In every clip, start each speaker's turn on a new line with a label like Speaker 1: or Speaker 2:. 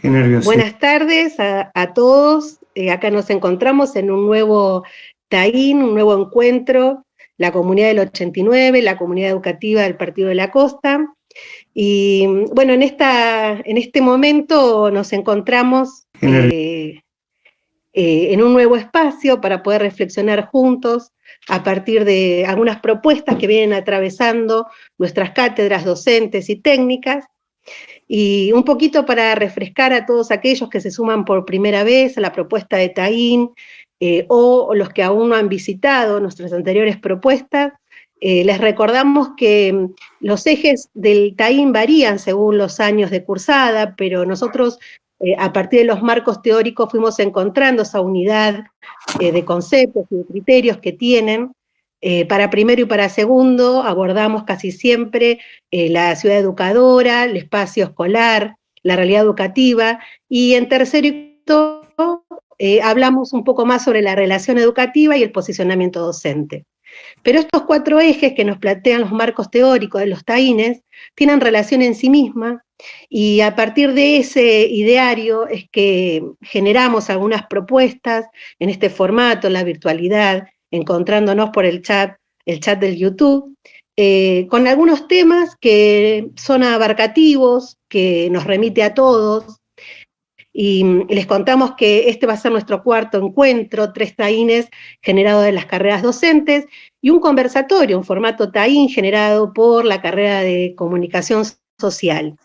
Speaker 1: Qué nervioso.
Speaker 2: Buenas tardes a todos. Acá nos encontramos en un nuevo TAIN, un nuevo encuentro, la comunidad del 89, la comunidad educativa del Partido de la Costa. Y bueno, en este momento nos encontramos en un nuevo espacio para poder reflexionar juntos a partir de algunas propuestas que vienen atravesando nuestras cátedras docentes y técnicas. Y un poquito para refrescar a todos aquellos que se suman por primera vez a la propuesta de TAIN, o los que aún no han visitado nuestras anteriores propuestas, les recordamos que los ejes del TAIN varían según los años de cursada, pero nosotros a partir de los marcos teóricos fuimos encontrando esa unidad de conceptos y de criterios que tienen. Para primero y para segundo abordamos casi siempre la ciudad educadora, el espacio escolar, la realidad educativa, y en tercero y cuarto hablamos un poco más sobre la relación educativa y el posicionamiento docente. Pero estos 4 ejes que nos plantean los marcos teóricos de los TAINes tienen relación en sí misma, y a partir de ese ideario es que generamos algunas propuestas en este formato, en la virtualidad, encontrándonos por el chat del YouTube, con algunos temas que son abarcativos, que nos remite a todos, y les contamos que este va a ser nuestro 4º encuentro, 3 TAINes generados de las carreras docentes, y un conversatorio, un formato TAIN generado por la carrera de Comunicación Social.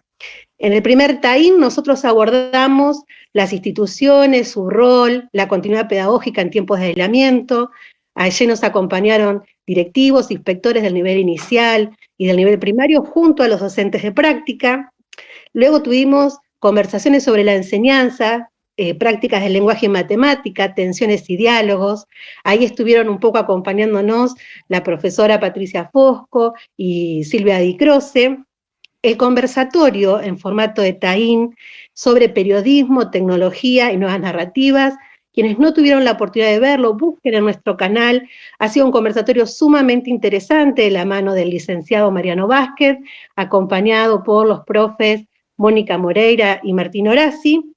Speaker 2: En el primer TAIN nosotros abordamos las instituciones, su rol, la continuidad pedagógica en tiempos de aislamiento. Allí nos acompañaron directivos, inspectores del nivel inicial y del nivel primario junto a los docentes de práctica. Luego tuvimos conversaciones sobre la enseñanza, prácticas del lenguaje y matemática, tensiones y diálogos. Ahí estuvieron un poco acompañándonos la profesora Patricia Fosco y Silvia Di Croce. El conversatorio en formato de TAIN sobre periodismo, tecnología y nuevas narrativas. Quienes no tuvieron la oportunidad de verlo, busquen en nuestro canal. Ha sido un conversatorio sumamente interesante de la mano del licenciado Mariano Vázquez, acompañado por los profes Mónica Moreira y Martín Horaci.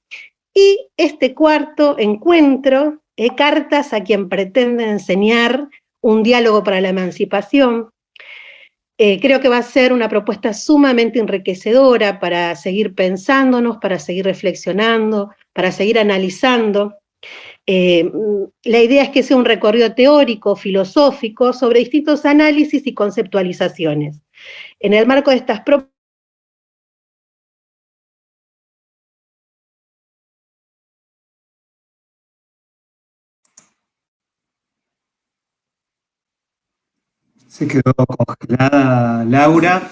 Speaker 2: Y este 4º encuentro, Cartas a quien pretende enseñar, un diálogo para la emancipación. Creo que va a ser una propuesta sumamente enriquecedora para seguir pensándonos, para seguir reflexionando, para seguir analizando. La idea es que sea un recorrido teórico, filosófico, sobre distintos análisis y conceptualizaciones. En el marco de estas propuestas,
Speaker 1: Se quedó congelada Laura.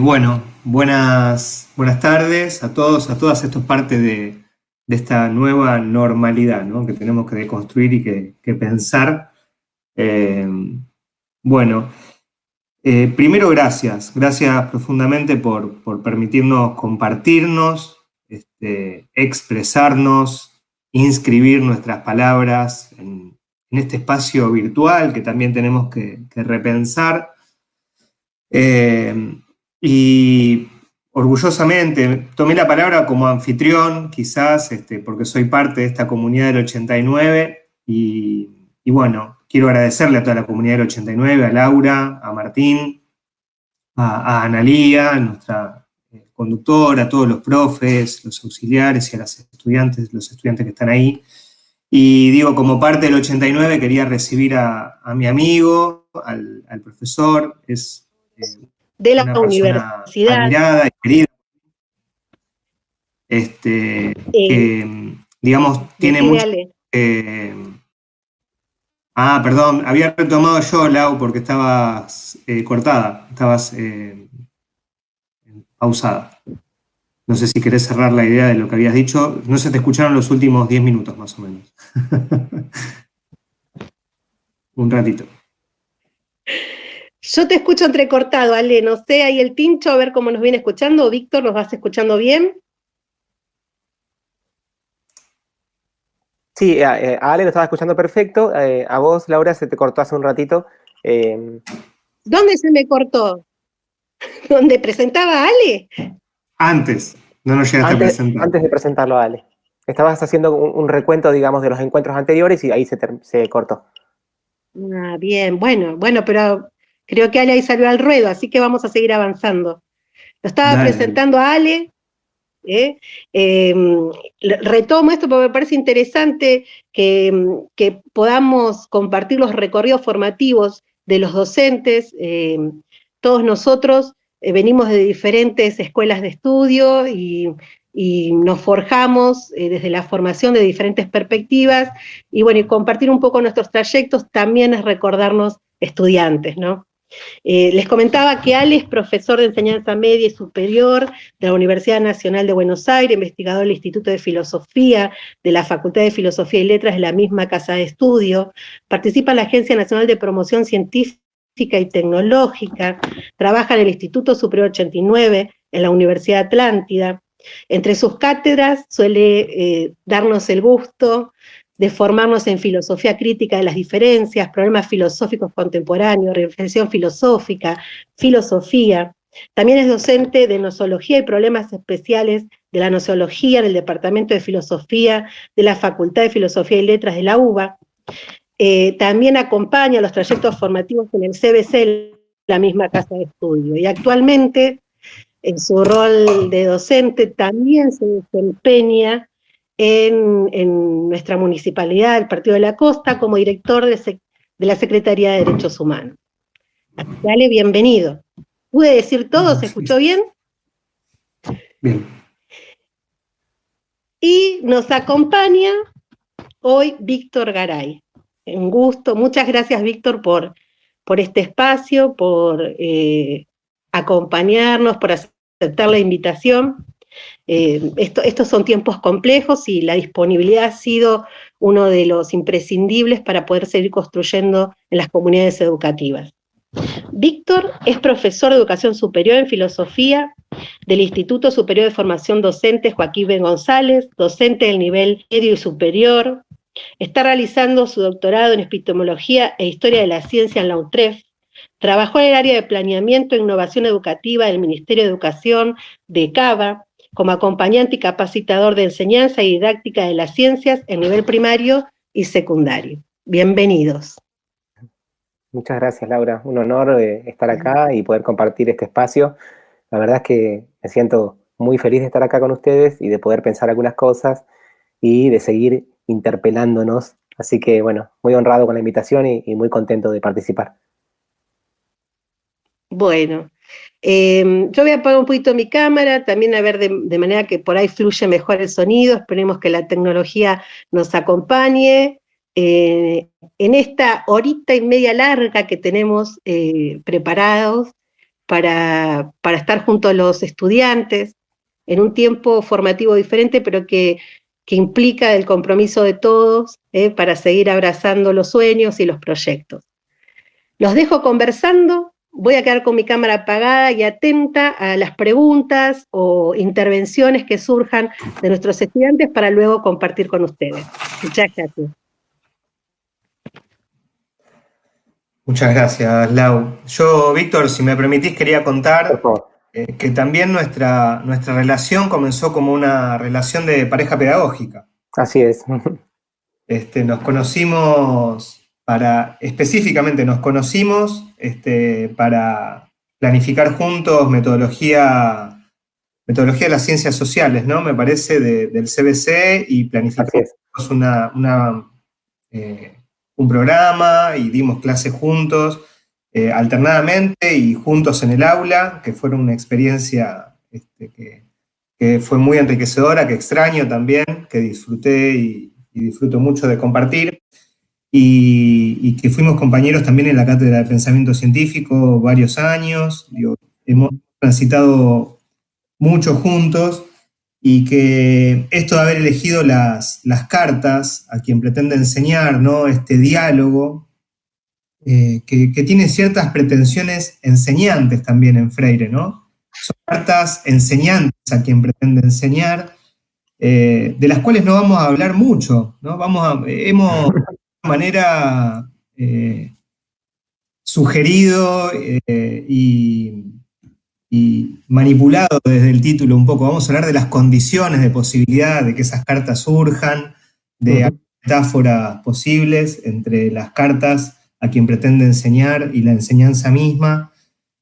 Speaker 1: Bueno, buenas tardes a todos, a todas. Esto es parte de esta nueva normalidad, ¿no?, que tenemos que deconstruir y que pensar. Primero, gracias profundamente por permitirnos compartirnos, expresarnos, inscribir nuestras palabras en este espacio virtual que también tenemos que repensar. Y orgullosamente tomé la palabra como anfitrión, quizás, porque soy parte de esta comunidad del 89, y bueno, quiero agradecerle a toda la comunidad del 89, a Laura, a Martín, a Analía, nuestra conductora, a todos los profes, los auxiliares y a los estudiantes que están ahí. Y digo, como parte del 89 quería recibir a mi amigo, al profesor, es
Speaker 2: de la
Speaker 1: una persona
Speaker 2: universidad.
Speaker 1: admirada y querida, que, digamos, tiene mucho... perdón, había retomado yo, Lau, porque estabas cortada, estabas pausada. No sé si querés cerrar la idea de lo que habías dicho. No se te escucharon los últimos 10 minutos, más o menos. Un ratito.
Speaker 2: Yo te escucho entrecortado, Ale, no sé, ahí el Tincho, a ver cómo nos viene escuchando. Víctor, ¿nos vas escuchando bien?
Speaker 3: Sí, a Ale lo estaba escuchando perfecto. A vos, Laura, se te cortó hace un ratito.
Speaker 2: ¿Dónde se me cortó? ¿Dónde presentaba a Ale?
Speaker 1: Antes. No nos llegaste a presentar.
Speaker 3: Antes de presentarlo a Ale. Estabas haciendo un recuento, digamos, de los encuentros anteriores y ahí se cortó.
Speaker 2: Ah, bien, bueno, pero creo que Ale ahí salió al ruedo, así que vamos a seguir avanzando. Lo estaba
Speaker 1: Dale.
Speaker 2: presentando a Ale. Retomo esto porque me parece interesante que podamos compartir los recorridos formativos de los docentes. Todos nosotros venimos de diferentes escuelas de estudio y nos forjamos desde la formación de diferentes perspectivas, y bueno, y compartir un poco nuestros trayectos también es recordarnos estudiantes, ¿no? Les comentaba que Ale es profesor de enseñanza media y superior de la Universidad Nacional de Buenos Aires, investigador del Instituto de Filosofía, de la Facultad de Filosofía y Letras de la misma casa de estudio, participa en la Agencia Nacional de Promoción Científica y Tecnológica, trabaja en el Instituto Superior 89, en la Universidad Atlántida. Entre sus cátedras suele darnos el gusto de formarnos en filosofía crítica de las diferencias, problemas filosóficos contemporáneos, reflexión filosófica, filosofía. También es docente de nosología y problemas especiales de la nosología en el Departamento de Filosofía de la Facultad de Filosofía y Letras de la UBA. También acompaña los trayectos formativos en el CBC, la misma casa de estudio. Y actualmente, en su rol de docente, también se desempeña en nuestra municipalidad, el Partido de la Costa, como director de la Secretaría de Derechos Humanos. Dale, bienvenido. ¿Pude decir todo? ¿Se escuchó bien?
Speaker 1: Bien.
Speaker 2: Y nos acompaña hoy Víctor Garay. Un gusto, muchas gracias Víctor por este espacio, por acompañarnos, por aceptar la invitación. Estos son tiempos complejos y la disponibilidad ha sido uno de los imprescindibles para poder seguir construyendo en las comunidades educativas. Víctor es profesor de educación superior en filosofía del Instituto Superior de Formación Docente Joaquín B. González, docente del nivel medio y superior. Está realizando su doctorado en epistemología e historia de la ciencia en la UTREF. Trabajó en el área de planeamiento e innovación educativa del Ministerio de Educación de Cava, como acompañante y capacitador de enseñanza y didáctica de las ciencias en nivel primario y secundario. Bienvenidos.
Speaker 3: Muchas gracias, Laura. Un honor estar acá y poder compartir este espacio. La verdad es que me siento muy feliz de estar acá con ustedes y de poder pensar algunas cosas y de seguir interpelándonos. Así que, bueno, muy honrado con la invitación y muy contento de participar.
Speaker 2: Bueno, yo voy a apagar un poquito mi cámara, también a ver de manera que por ahí fluye mejor el sonido. Esperemos que la tecnología nos acompañe en esta horita y media larga que tenemos preparados para estar junto a los estudiantes en un tiempo formativo diferente, pero que implica el compromiso de todos para seguir abrazando los sueños y los proyectos. Los dejo conversando. Voy a quedar con mi cámara apagada y atenta a las preguntas o intervenciones que surjan de nuestros estudiantes para luego compartir con ustedes. Muchas gracias.
Speaker 1: Muchas gracias, Lau. Yo, Víctor, si me permitís, quería contar que también nuestra relación comenzó como una relación de pareja pedagógica.
Speaker 3: Así es.
Speaker 1: Nos conocimos específicamente nos conocimos para planificar juntos metodología de las ciencias sociales, ¿no? Me parece, del CBC, y planificamos un programa y dimos clases juntos, alternadamente y juntos en el aula, que fueron una experiencia que fue muy enriquecedora, que extraño también, que disfruté y disfruto mucho de compartir. Y que fuimos compañeros también en la Cátedra de Pensamiento Científico varios años. Hemos transitado mucho juntos, y que esto de haber elegido las cartas a quien pretende enseñar, ¿no? Este diálogo, que tiene ciertas pretensiones enseñantes también en Freire, ¿no? Son cartas enseñantes a quien pretende enseñar, de las cuales no vamos a hablar mucho, ¿no? Hemos de manera sugerido y y manipulado desde el título un poco. Vamos a hablar de las condiciones de posibilidad de que esas cartas surjan, de metáforas posibles entre las cartas a quien pretende enseñar y la enseñanza misma,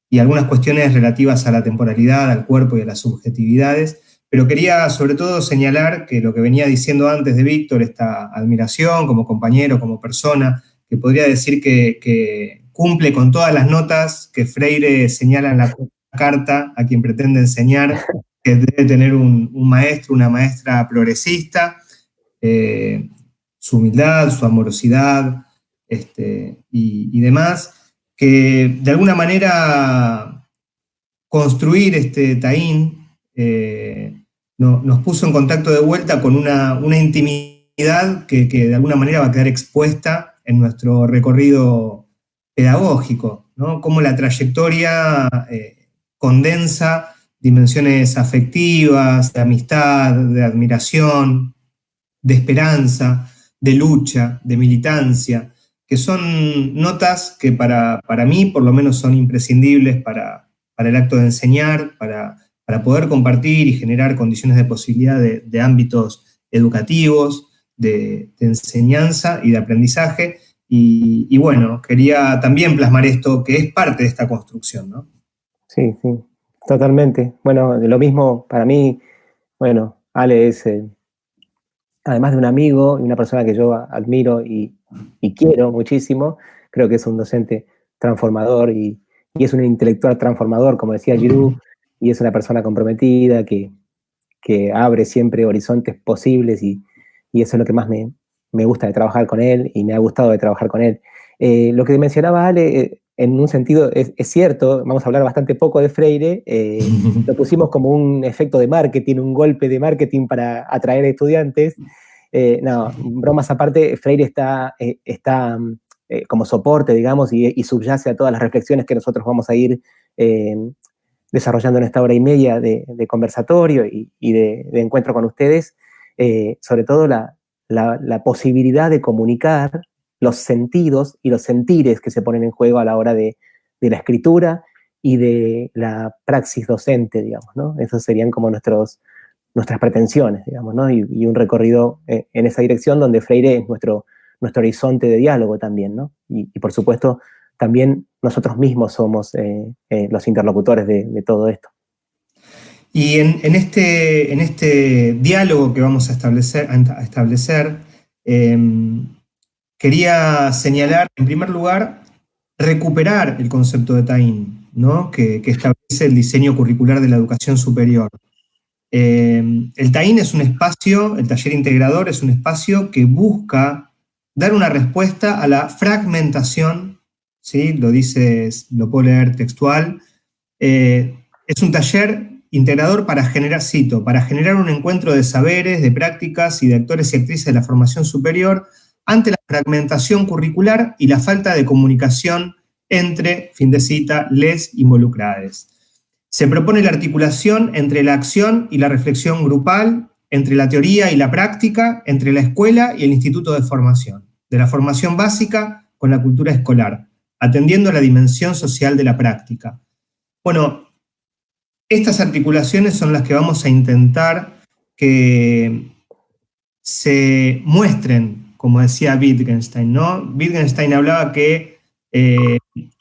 Speaker 1: y algunas cuestiones relativas a la temporalidad, al cuerpo y a las subjetividades. Pero quería sobre todo señalar que lo que venía diciendo antes de Víctor, esta admiración como compañero, como persona, que podría decir que cumple con todas las notas que Freire señala en la carta a quien pretende enseñar, que debe tener un maestro, una maestra progresista, su humildad, su amorosidad, y demás, que de alguna manera construir este Taín nos puso en contacto de vuelta con una intimidad que de alguna manera va a quedar expuesta en nuestro recorrido pedagógico, ¿no? Cómo la trayectoria condensa dimensiones afectivas, de amistad, de admiración, de esperanza, de lucha, de militancia, que son notas que para mí por lo menos son imprescindibles para el acto de enseñar, para poder compartir y generar condiciones de posibilidad de ámbitos educativos, de enseñanza y de aprendizaje. Y bueno, quería también plasmar esto que es parte de esta construcción, ¿no?
Speaker 3: Sí, sí, totalmente. Bueno, lo mismo para mí, bueno, Ale es, además de un amigo y una persona que yo admiro y quiero muchísimo, creo que es un docente transformador y es un intelectual transformador, como decía Giroud, y es una persona comprometida que abre siempre horizontes posibles y eso es lo que más me gusta de trabajar con él y me ha gustado de trabajar con él. Lo que mencionaba Ale, en un sentido es cierto, vamos a hablar bastante poco de Freire, lo pusimos como un efecto de marketing, un golpe de marketing para atraer estudiantes. No, bromas aparte, Freire está como soporte, digamos, y subyace a todas las reflexiones que nosotros vamos a ir desarrollando en esta hora y media de conversatorio y de encuentro con ustedes, sobre todo la posibilidad de comunicar los sentidos y los sentires que se ponen en juego a la hora de la escritura y de la praxis docente, digamos, ¿no? Esas serían como nuestras pretensiones, digamos, ¿no? Y un recorrido en esa dirección donde Freire es nuestro horizonte de diálogo también, ¿no? Y por supuesto, también nosotros mismos somos los interlocutores de todo esto.
Speaker 1: Y en este diálogo que vamos a establecer, quería señalar, en primer lugar, recuperar el concepto de Taín, ¿no? que establece el diseño curricular de la educación superior. El Taín es un espacio, el taller integrador es un espacio que busca dar una respuesta a la fragmentación, ¿sí? Lo puedo leer textual. Es un taller integrador para generar un encuentro de saberes, de prácticas y de actores y actrices de la formación superior ante la fragmentación curricular y la falta de comunicación entre, fin de cita, les involucrados. Se propone la articulación entre la acción y la reflexión grupal, entre la teoría y la práctica, entre la escuela y el instituto de formación, de la formación básica con la cultura escolar, atendiendo a la dimensión social de la práctica. Bueno, estas articulaciones son las que vamos a intentar que se muestren, como decía Wittgenstein, ¿no? Wittgenstein hablaba que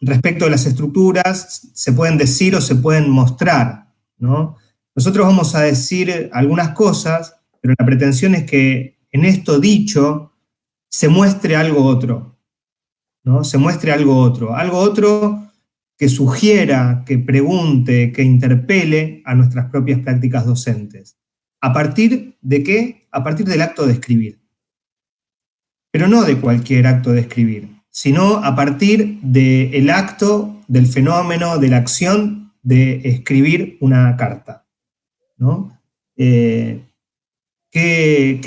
Speaker 1: respecto de las estructuras se pueden decir o se pueden mostrar, ¿no? Nosotros vamos a decir algunas cosas, pero la pretensión es que en esto dicho se muestre algo otro, ¿no? Se muestre algo otro que sugiera, que pregunte, que interpele a nuestras propias prácticas docentes. ¿A partir de qué? A partir del acto de escribir. Pero no de cualquier acto de escribir, sino a partir del acto, del fenómeno, de la acción de escribir una carta, ¿no? ¿Qué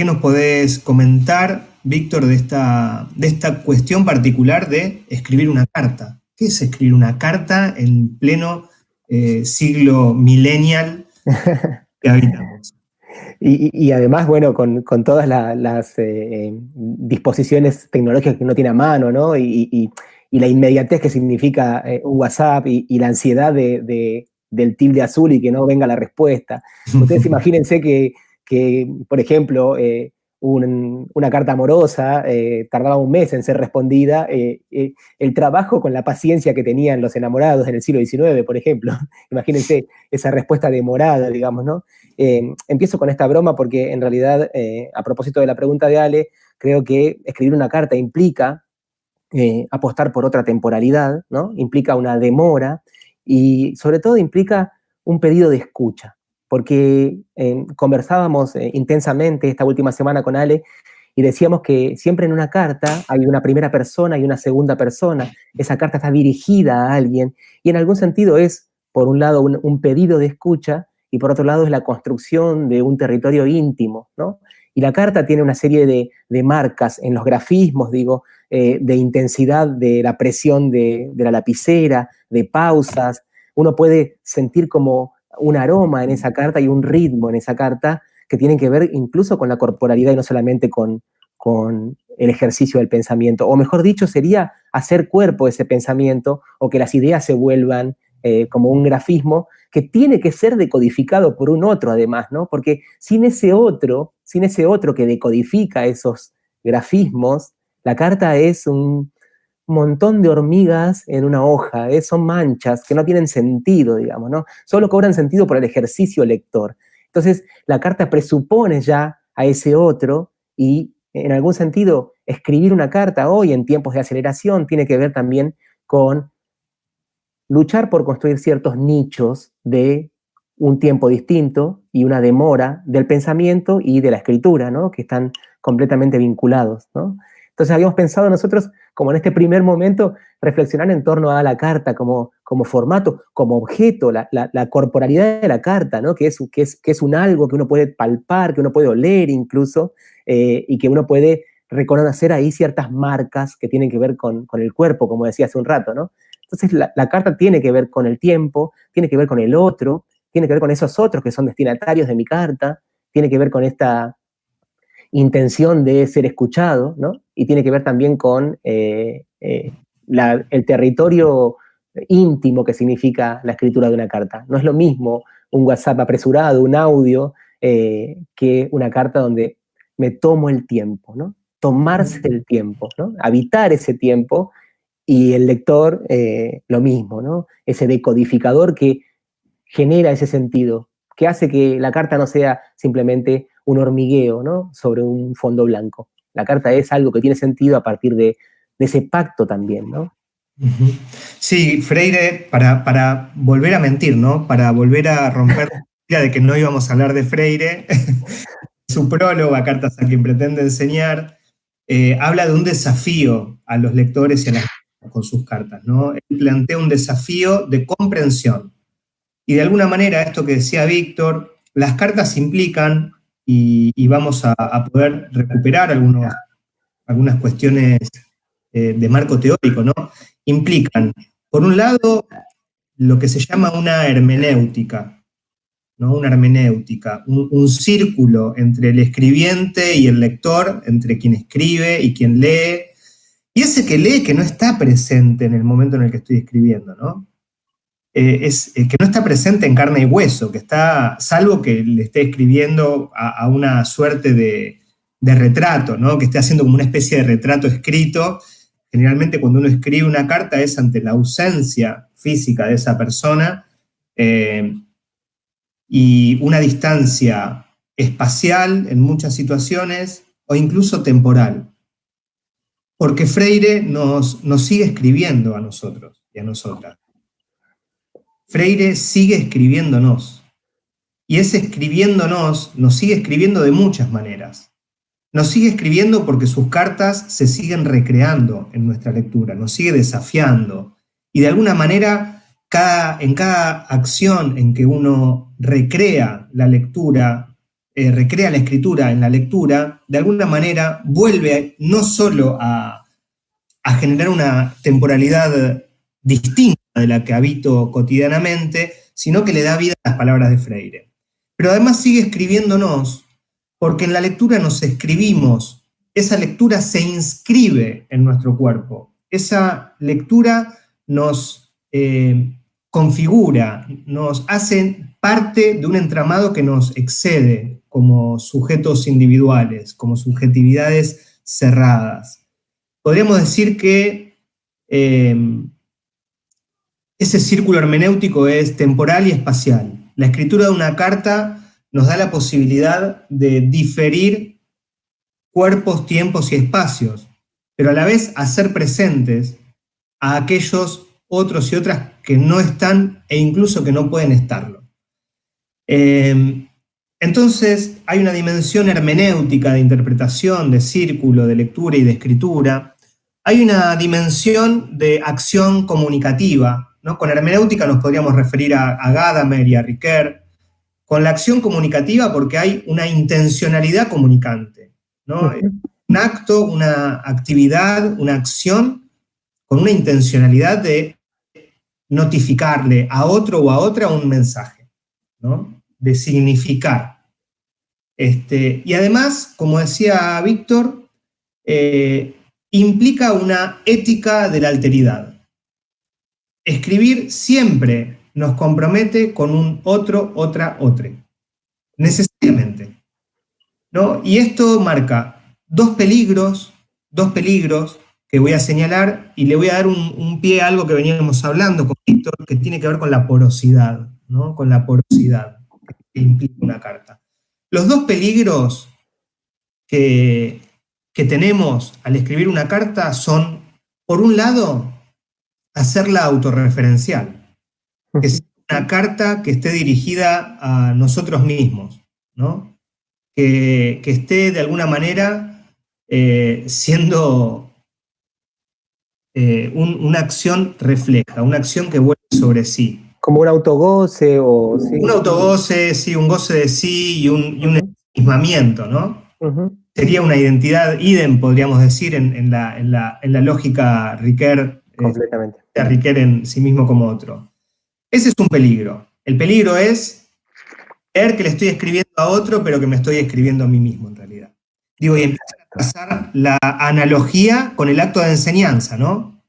Speaker 1: nos podés comentar, Víctor, de esta cuestión particular de escribir una carta? ¿Qué es escribir una carta en pleno siglo millennial que habitamos?
Speaker 3: Y además, bueno, con todas las disposiciones tecnológicas que uno tiene a mano, ¿no? Y la inmediatez que significa un WhatsApp y la ansiedad de del tilde azul y que no venga la respuesta. Ustedes imagínense que por ejemplo, una carta amorosa tardaba un mes en ser respondida, el trabajo con la paciencia que tenían los enamorados en el siglo XIX, por ejemplo. Imagínense esa respuesta demorada, digamos, ¿no? Empiezo con esta broma porque en realidad, a propósito de la pregunta de Ale, creo que escribir una carta implica apostar por otra temporalidad, ¿no? Implica una demora y sobre todo implica un pedido de escucha, porque conversábamos intensamente esta última semana con Ale y decíamos que siempre en una carta hay una primera persona y una segunda persona, esa carta está dirigida a alguien y en algún sentido es, por un lado, un pedido de escucha y por otro lado es la construcción de un territorio íntimo, ¿no? Y la carta tiene una serie de marcas en los grafismos, digo, de intensidad de la presión de la lapicera, de pausas. Uno puede sentir como un aroma en esa carta y un ritmo en esa carta que tienen que ver incluso con la corporalidad y no solamente con el ejercicio del pensamiento. O mejor dicho, sería hacer cuerpo ese pensamiento o que las ideas se vuelvan como un grafismo que tiene que ser decodificado por un otro además, ¿no? Porque sin ese otro que decodifica esos grafismos, la carta es un montón de hormigas en una hoja, son manchas que no tienen sentido, digamos, ¿no? Solo cobran sentido por el ejercicio lector. Entonces, la carta presupone ya a ese otro y, en algún sentido, escribir una carta hoy en tiempos de aceleración tiene que ver también con luchar por construir ciertos nichos de un tiempo distinto y una demora del pensamiento y de la escritura, ¿no? Que están completamente vinculados, ¿no? Entonces habíamos pensado nosotros, como en este primer momento, reflexionar en torno a la carta como formato, como objeto, la corporalidad de la carta, ¿no? Que es un algo que uno puede palpar, que uno puede oler incluso, y que uno puede reconocer ahí ciertas marcas que tienen que ver con el cuerpo, como decía hace un rato, ¿no? Entonces la carta tiene que ver con el tiempo, tiene que ver con el otro, tiene que ver con esos otros que son destinatarios de mi carta, tiene que ver con esta intención de ser escuchado, ¿no? Y tiene que ver también con el territorio íntimo que significa la escritura de una carta. No es lo mismo un WhatsApp apresurado, un audio, que una carta donde me tomo el tiempo, ¿no? Tomarse el tiempo, ¿no? Habitar ese tiempo y el lector lo mismo, ¿no? Ese decodificador que genera ese sentido, que hace que la carta no sea simplemente un hormigueo, ¿no? Sobre un fondo blanco. La carta es algo que tiene sentido a partir de ese pacto también, ¿no?
Speaker 1: Sí, Freire, para volver a mentir, ¿no? Para volver a romper la idea de que no íbamos a hablar de Freire, su prólogo a Cartas a quien pretende enseñar, habla de un desafío a los lectores y a las con sus cartas, ¿no? Él plantea un desafío de comprensión. Y de alguna manera, esto que decía Víctor, las cartas implican, y vamos a poder recuperar algunas cuestiones de marco teórico, ¿no? Implican, por un lado, lo que se llama una hermenéutica, ¿no? Una hermenéutica, un círculo entre el escribiente y el lector, entre quien escribe y quien lee, y ese que lee que no está presente en el momento en el que estoy escribiendo, ¿no? Que no está presente en carne y hueso, que está, salvo que le esté escribiendo a una suerte de retrato, ¿no? Que esté haciendo como una especie de retrato escrito. Generalmente cuando uno escribe una carta es ante la ausencia física de esa persona y una distancia espacial en muchas situaciones o incluso temporal. Porque Freire nos sigue escribiendo a nosotros y a nosotras. Freire sigue escribiéndonos. Y ese escribiéndonos nos sigue escribiendo de muchas maneras. Nos sigue escribiendo porque sus cartas se siguen recreando en nuestra lectura, nos sigue desafiando. Y de alguna manera, en cada acción en que uno recrea la lectura, recrea la escritura en la lectura, de alguna manera vuelve no solo a generar una temporalidad distinta de la que habito cotidianamente, sino que le da vida a las palabras de Freire. Pero además sigue escribiéndonos, porque en la lectura nos escribimos, esa lectura se inscribe en nuestro cuerpo, esa lectura nos configura, nos hace parte de un entramado que nos excede como sujetos individuales, como subjetividades cerradas. Podríamos decir que ese círculo hermenéutico es temporal y espacial. La escritura de una carta nos da la posibilidad de diferir cuerpos, tiempos y espacios, pero a la vez hacer presentes a aquellos otros y otras que no están e incluso que no pueden estarlo. Entonces hay una dimensión hermenéutica de interpretación, de círculo, de lectura y de escritura. Hay una dimensión de acción comunicativa, ¿no? Con hermenéutica nos podríamos referir a Gadamer y a Ricoeur. Con la acción comunicativa porque hay una intencionalidad comunicante, ¿no? Un acto, una actividad, una acción con una intencionalidad de notificarle a otro o a otra un mensaje, ¿no? De significar. Y además, como decía Víctor, implica una ética de la alteridad. Escribir siempre nos compromete con un otro, otra, otre. Necesariamente, ¿no? Y esto marca dos peligros que voy a señalar y le voy a dar un pie a algo que veníamos hablando con Víctor, que tiene que ver con la porosidad, ¿no? Con la porosidad que implica una carta. Los dos peligros que tenemos al escribir una carta son, por un lado, hacerla autorreferencial, que sea una carta que esté dirigida a nosotros mismos, ¿no? Que esté de alguna manera siendo una acción refleja, una acción que vuelve sobre sí.
Speaker 3: Como un autogoce o... ¿sí?
Speaker 1: Un autogoce, sí, un goce de sí y un ensimismamiento, ¿no? Sería una identidad idem, podríamos decir, en la lógica Ricoeur.
Speaker 3: Completamente.
Speaker 1: A Ricoeur en sí mismo como otro. Ese es un peligro. El peligro es creer que le estoy escribiendo a otro, pero que me estoy escribiendo a mí mismo, en realidad. Digo, y empiezan a trazar la analogía con el acto de enseñanza, ¿no?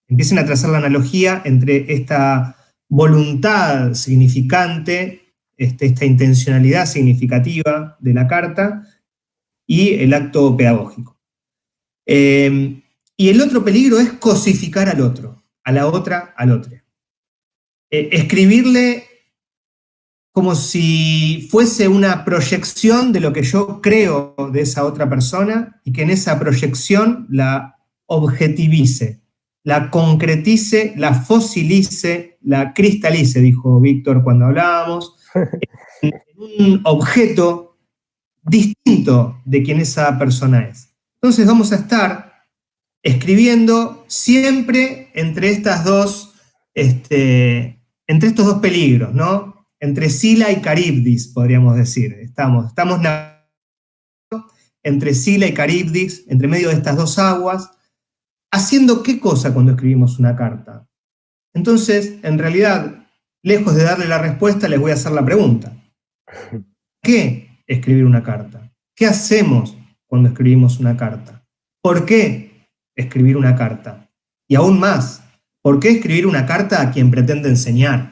Speaker 1: Empiecen a trazar la analogía entre esta voluntad significante, esta intencionalidad significativa de la carta y el acto pedagógico. Y el otro peligro es cosificar al otro, a la otra, al otro. Escribirle como si fuese una proyección de lo que yo creo de esa otra persona y que en esa proyección la objetivice, la concretice, la fosilice, la cristalice, dijo Víctor cuando hablábamos, en un objeto distinto de quien esa persona es. Entonces vamos a estar escribiendo siempre entre estas dos, entre estos dos peligros, ¿no? Entre Sila y Caribdis, podríamos decir. Estamos entre Sila y Caribdis, entre medio de estas dos aguas, ¿haciendo qué cosa cuando escribimos una carta? Entonces, en realidad, lejos de darle la respuesta, les voy a hacer la pregunta. ¿Qué escribir una carta? ¿Qué hacemos cuando escribimos una carta? ¿Por qué escribir una carta? Y aún más, ¿por qué escribir una carta a quien pretende enseñar?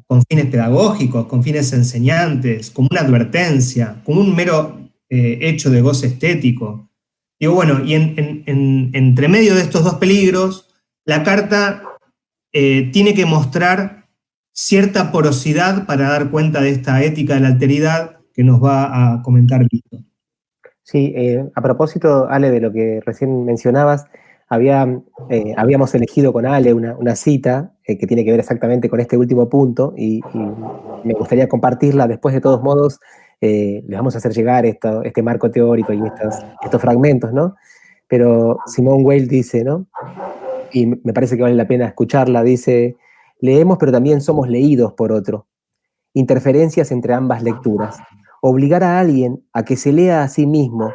Speaker 1: Con fines pedagógicos, con fines enseñantes, como una advertencia, como un mero hecho de goce estético. Digo, bueno, y entre medio de estos dos peligros, la carta tiene que mostrar cierta porosidad para dar cuenta de esta ética de la alteridad que nos va a comentar Víctor.
Speaker 3: Sí, a propósito, Ale, de lo que recién mencionabas, habíamos elegido con Ale una cita que tiene que ver exactamente con este último punto y me gustaría compartirla. Después, de todos modos, les vamos a hacer llegar este marco teórico y estos fragmentos, ¿no? Pero Simone Weil dice, ¿no? Y me parece que vale la pena escucharla, dice: leemos pero también somos leídos por otro. Interferencias entre ambas lecturas. Obligar a alguien a que se lea a sí mismo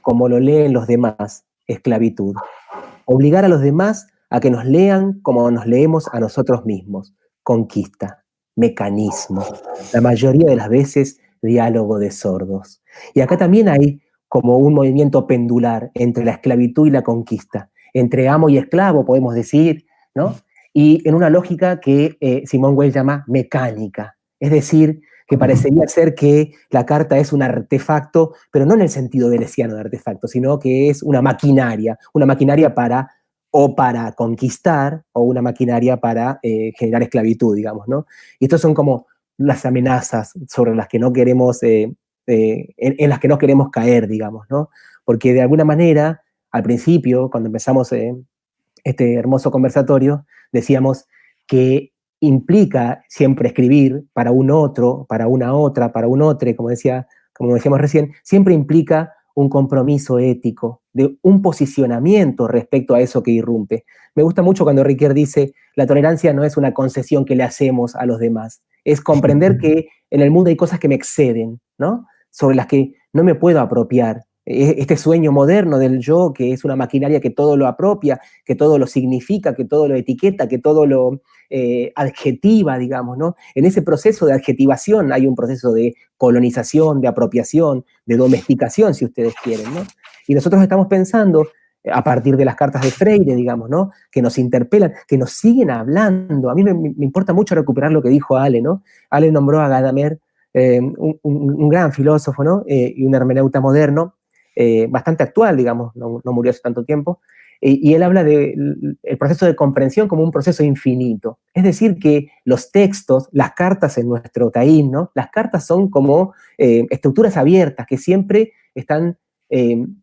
Speaker 3: como lo leen los demás, esclavitud. Obligar a los demás a que nos lean como nos leemos a nosotros mismos, conquista, mecanismo. La mayoría de las veces, diálogo de sordos. Y acá también hay como un movimiento pendular entre la esclavitud y la conquista, entre amo y esclavo, podemos decir, ¿no? y en una lógica que Simone Weil llama mecánica. Es decir, que parecería ser que la carta es un artefacto, pero no en el sentido deleuziano de artefacto, sino que es una maquinaria para conquistar, o una maquinaria para generar esclavitud, digamos, ¿no? Y estos son como las amenazas sobre las que no queremos, en las que no queremos caer, digamos, ¿no? Porque de alguna manera, al principio, cuando empezamos este hermoso conversatorio, decíamos que implica siempre escribir para un otro, para una otra, para un otro, como decíamos recién, siempre implica un compromiso ético, de un posicionamiento respecto a eso que irrumpe. Me gusta mucho cuando Ricoeur dice, la tolerancia no es una concesión que le hacemos a los demás, es comprender que en el mundo hay cosas que me exceden, ¿no? Sobre las que no me puedo apropiar. Este sueño moderno del yo, que es una maquinaria que todo lo apropia, que todo lo significa, que todo lo etiqueta, que todo lo adjetiva, digamos, ¿no? En ese proceso de adjetivación hay un proceso de colonización, de apropiación, de domesticación, si ustedes quieren, ¿no? Y nosotros estamos pensando, a partir de las cartas de Freire, digamos, ¿no? Que nos interpelan, que nos siguen hablando. A mí me importa mucho recuperar lo que dijo Ale, ¿no? Ale nombró a Gadamer, un gran filósofo, ¿no? Y un hermeneuta moderno, bastante actual, digamos, no murió hace tanto tiempo, y él habla del proceso de comprensión como un proceso infinito. Es decir, que los textos, las cartas en nuestro Taín, ¿no? Las cartas son como estructuras abiertas que siempre están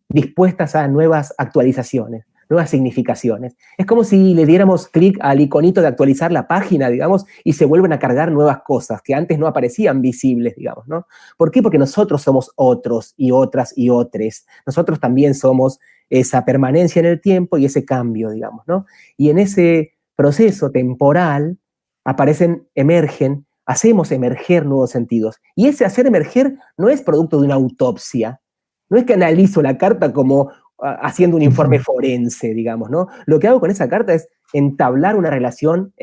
Speaker 3: dispuestas a nuevas actualizaciones, nuevas significaciones. Es como si le diéramos clic al iconito de actualizar la página, digamos, y se vuelven a cargar nuevas cosas que antes no aparecían visibles, digamos, ¿no? ¿Por qué? Porque nosotros somos otros y otras y otres. Nosotros también somos esa permanencia en el tiempo y ese cambio, digamos, ¿no? Y en ese proceso temporal emergen, hacemos emerger nuevos sentidos. Y ese hacer emerger no es producto de una autopsia, no es que analizo la carta como haciendo un informe forense, digamos, ¿no? Lo que hago con esa carta es entablar una relación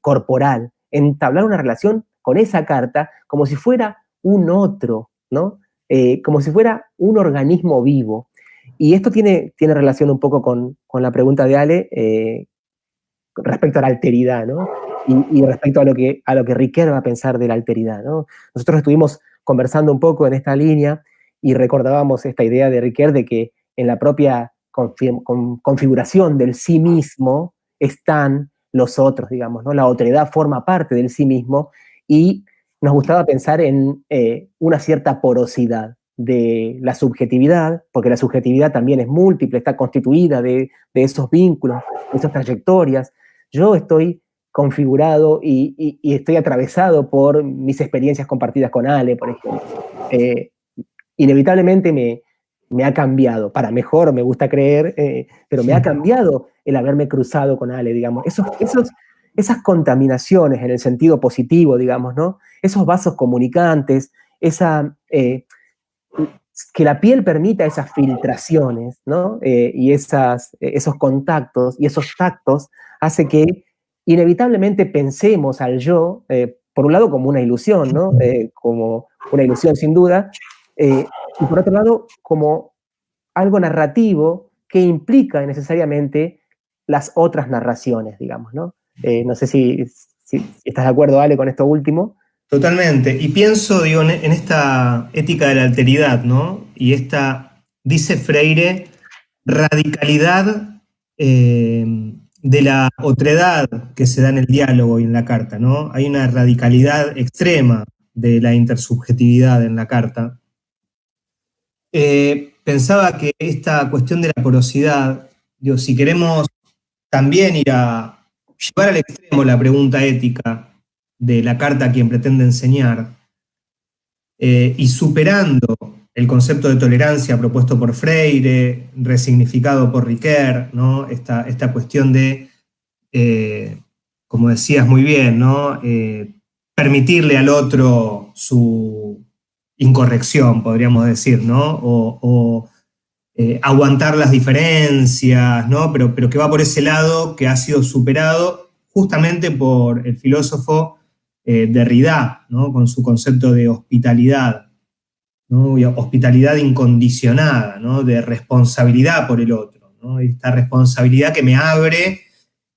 Speaker 3: corporal, entablar una relación con esa carta como si fuera un otro, ¿no? Como si fuera un organismo vivo. Y esto tiene relación un poco con la pregunta de Ale respecto a la alteridad, ¿no? Y respecto a lo que Ricoeur va a pensar de la alteridad, ¿no? Nosotros estuvimos conversando un poco en esta línea y recordábamos esta idea de Ricoeur de que en la propia configuración del sí mismo están los otros, digamos, ¿no? La otredad forma parte del sí mismo y nos gustaba pensar en una cierta porosidad de la subjetividad, porque la subjetividad también es múltiple, está constituida de esos vínculos, de esas trayectorias. Yo estoy configurado y estoy atravesado por mis experiencias compartidas con Ale, por ejemplo. Inevitablemente me ha cambiado, para mejor, me gusta creer, pero me ha cambiado el haberme cruzado con Ale, digamos. Esas contaminaciones en el sentido positivo, digamos, ¿no? Esos vasos comunicantes, que la piel permita esas filtraciones, ¿no? Y esos contactos y esos tactos hace que inevitablemente pensemos al yo, por un lado como una ilusión, ¿no? Como una ilusión sin duda, y por otro lado como algo narrativo que implica necesariamente las otras narraciones, digamos, ¿no? No sé si estás de acuerdo, Ale, con esto último.
Speaker 1: Totalmente. Y pienso, digo, en esta ética de la alteridad, ¿no? Y dice Freire, radicalidad de la otredad que se da en el diálogo y en la carta, ¿no? Hay una radicalidad extrema de la intersubjetividad en la carta. Pensaba que esta cuestión de la porosidad, digo, si queremos también llevar al extremo la pregunta ética de la carta a quien pretende enseñar, y superando el concepto de tolerancia propuesto por Freire, resignificado por Ricoeur, ¿no? Esta cuestión de, como decías muy bien, ¿no? Permitirle al otro su incorrección, podríamos decir, ¿no? O aguantar las diferencias, ¿no? Pero que va por ese lado que ha sido superado justamente por el filósofo Derrida, ¿no? Con su concepto de hospitalidad, ¿no? Y hospitalidad incondicionada, ¿no? De responsabilidad por el otro, ¿no? Esta responsabilidad que me abre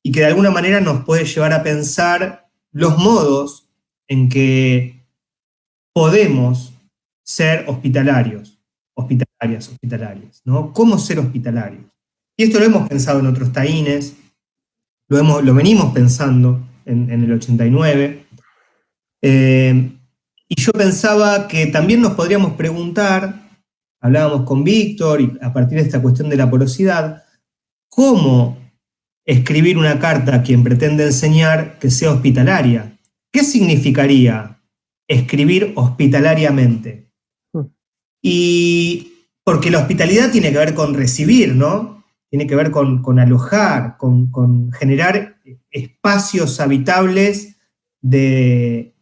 Speaker 1: y que de alguna manera nos puede llevar a pensar los modos en que podemos ser hospitalarios, hospitalarias, ¿no? ¿Cómo ser hospitalarios? Y esto lo hemos pensado en otros taínes, lo venimos pensando en el 89, y yo pensaba que también nos podríamos preguntar, hablábamos con Víctor, y a partir de esta cuestión de la porosidad, ¿cómo escribir una carta a quien pretende enseñar que sea hospitalaria? ¿Qué significaría escribir hospitalariamente? Y porque la hospitalidad tiene que ver con recibir, ¿no? Tiene que ver con alojar, con generar espacios habitables de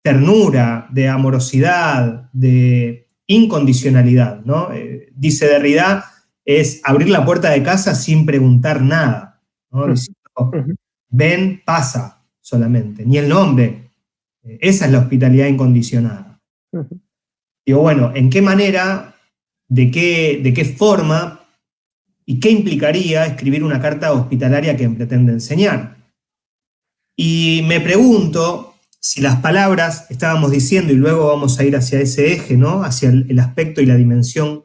Speaker 1: ternura, de amorosidad, de incondicionalidad, ¿no? Dice Derrida, es abrir la puerta de casa sin preguntar nada, ¿no? Diciendo, ven, pasa solamente, ni el nombre. Esa es la hospitalidad incondicionada. Digo, bueno, ¿en qué manera, de qué forma y qué implicaría escribir una carta hospitalaria que pretende enseñar? Y me pregunto si las palabras, estábamos diciendo, y luego vamos a ir hacia ese eje, ¿no? Hacia el aspecto y la dimensión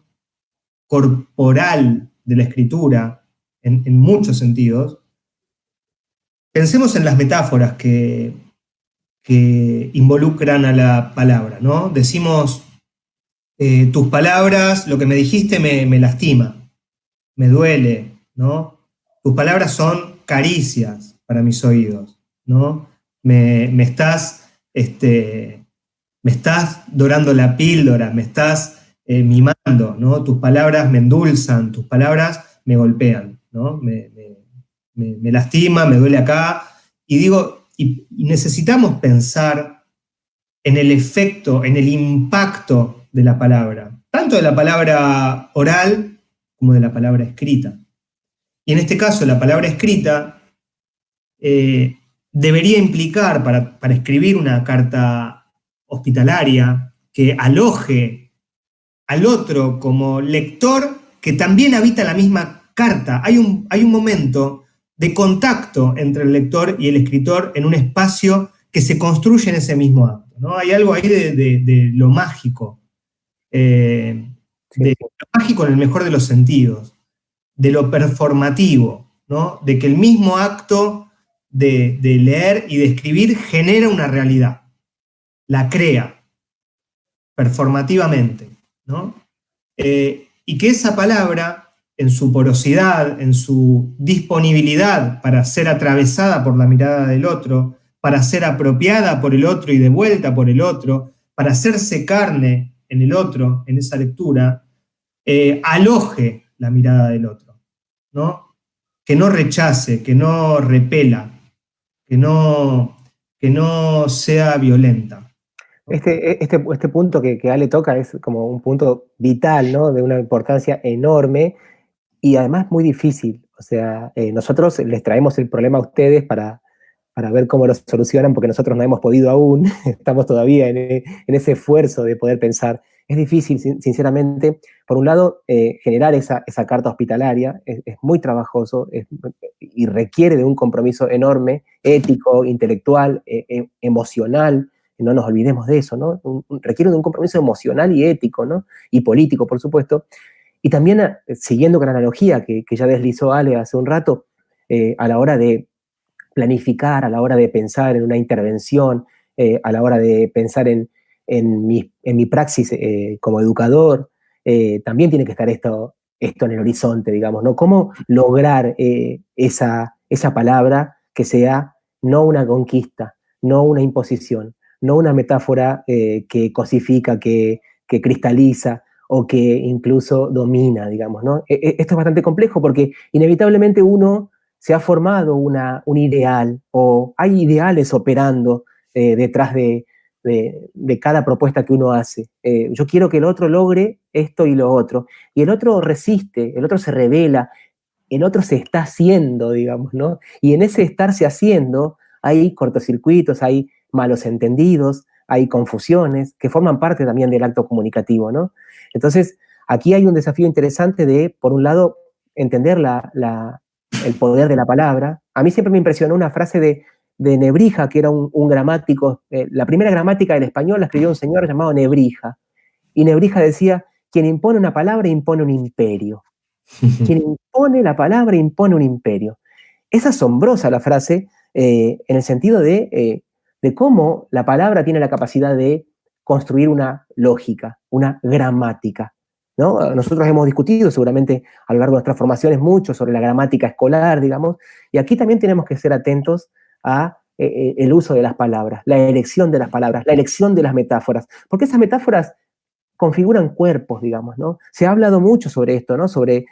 Speaker 1: corporal de la escritura, en muchos sentidos. Pensemos en las metáforas que involucran a la palabra, ¿no? Decimos, tus palabras, lo que me dijiste me lastima, me duele, ¿no? Tus palabras son caricias para mis oídos, ¿no? Me estás dorando la píldora, me estás mimando, ¿no? Tus palabras me endulzan, tus palabras me golpean, ¿no? Me lastima, me duele acá, y digo, y necesitamos pensar en el efecto, en el impacto de la palabra, tanto de la palabra oral como de la palabra escrita. Y en este caso, la palabra escrita debería implicar, para escribir una carta hospitalaria, que aloje al otro como lector que también habita la misma carta. Hay un momento de contacto entre el lector y el escritor en un espacio que se construye en ese mismo acto, ¿no? Hay algo ahí de lo mágico, de lo mágico en el mejor de los sentidos, de lo performativo, ¿no? De que el mismo acto de leer y de escribir genera una realidad, la crea performativamente, ¿no? Y que esa palabra, en su porosidad, en su disponibilidad para ser atravesada por la mirada del otro, para ser apropiada por el otro y devuelta por el otro, para hacerse carne en el otro, en esa lectura, aloje la mirada del otro, ¿no? Que no rechace, que no repela, que no sea violenta.
Speaker 3: Este punto que Ale toca es como un punto vital, ¿no? De una importancia enorme y además muy difícil. O sea, nosotros les traemos el problema a ustedes para ver cómo lo solucionan, porque nosotros no hemos podido aún, estamos todavía en ese esfuerzo de poder pensar. Es difícil, sinceramente, por un lado, generar esa carta hospitalaria, es muy trabajoso y requiere de un compromiso enorme, ético, intelectual, emocional. No nos olvidemos de eso, ¿no? Requiere de un compromiso emocional y ético, ¿no? Y político, por supuesto. Y también, siguiendo con la analogía que ya deslizó Ale hace un rato, a la hora de planificar, a la hora de pensar en una intervención, a la hora de pensar en mi praxis como educador, también tiene que estar esto en el horizonte, digamos, ¿no? ¿Cómo lograr esa palabra que sea no una conquista, no una imposición, no una metáfora que cosifica, que cristaliza o que incluso domina, digamos, ¿no? Esto es bastante complejo porque inevitablemente uno se ha formado un ideal o hay ideales operando detrás de cada propuesta que uno hace. Yo quiero que el otro logre esto y lo otro. Y el otro resiste, el otro se revela, el otro se está haciendo, digamos, ¿no? Y en ese estarse haciendo hay cortocircuitos, hay malos entendidos, hay confusiones que forman parte también del acto comunicativo, ¿no? Entonces, aquí hay un desafío interesante de, por un lado, entender la el poder de la palabra. A mí siempre me impresionó una frase de Nebrija, que era un gramático. La primera gramática del español la escribió un señor llamado Nebrija. Y Nebrija decía, quien impone una palabra impone un imperio. Quien impone la palabra impone un imperio. Es asombrosa la frase en el sentido de cómo la palabra tiene la capacidad de construir una lógica, una gramática, ¿no? Nosotros hemos discutido seguramente a lo largo de nuestras formaciones mucho sobre la gramática escolar, digamos, y aquí también tenemos que ser atentos a el uso de las palabras, la elección de las palabras, la elección de las metáforas, porque esas metáforas configuran cuerpos, digamos, ¿no? Se ha hablado mucho sobre esto, ¿no? Sobre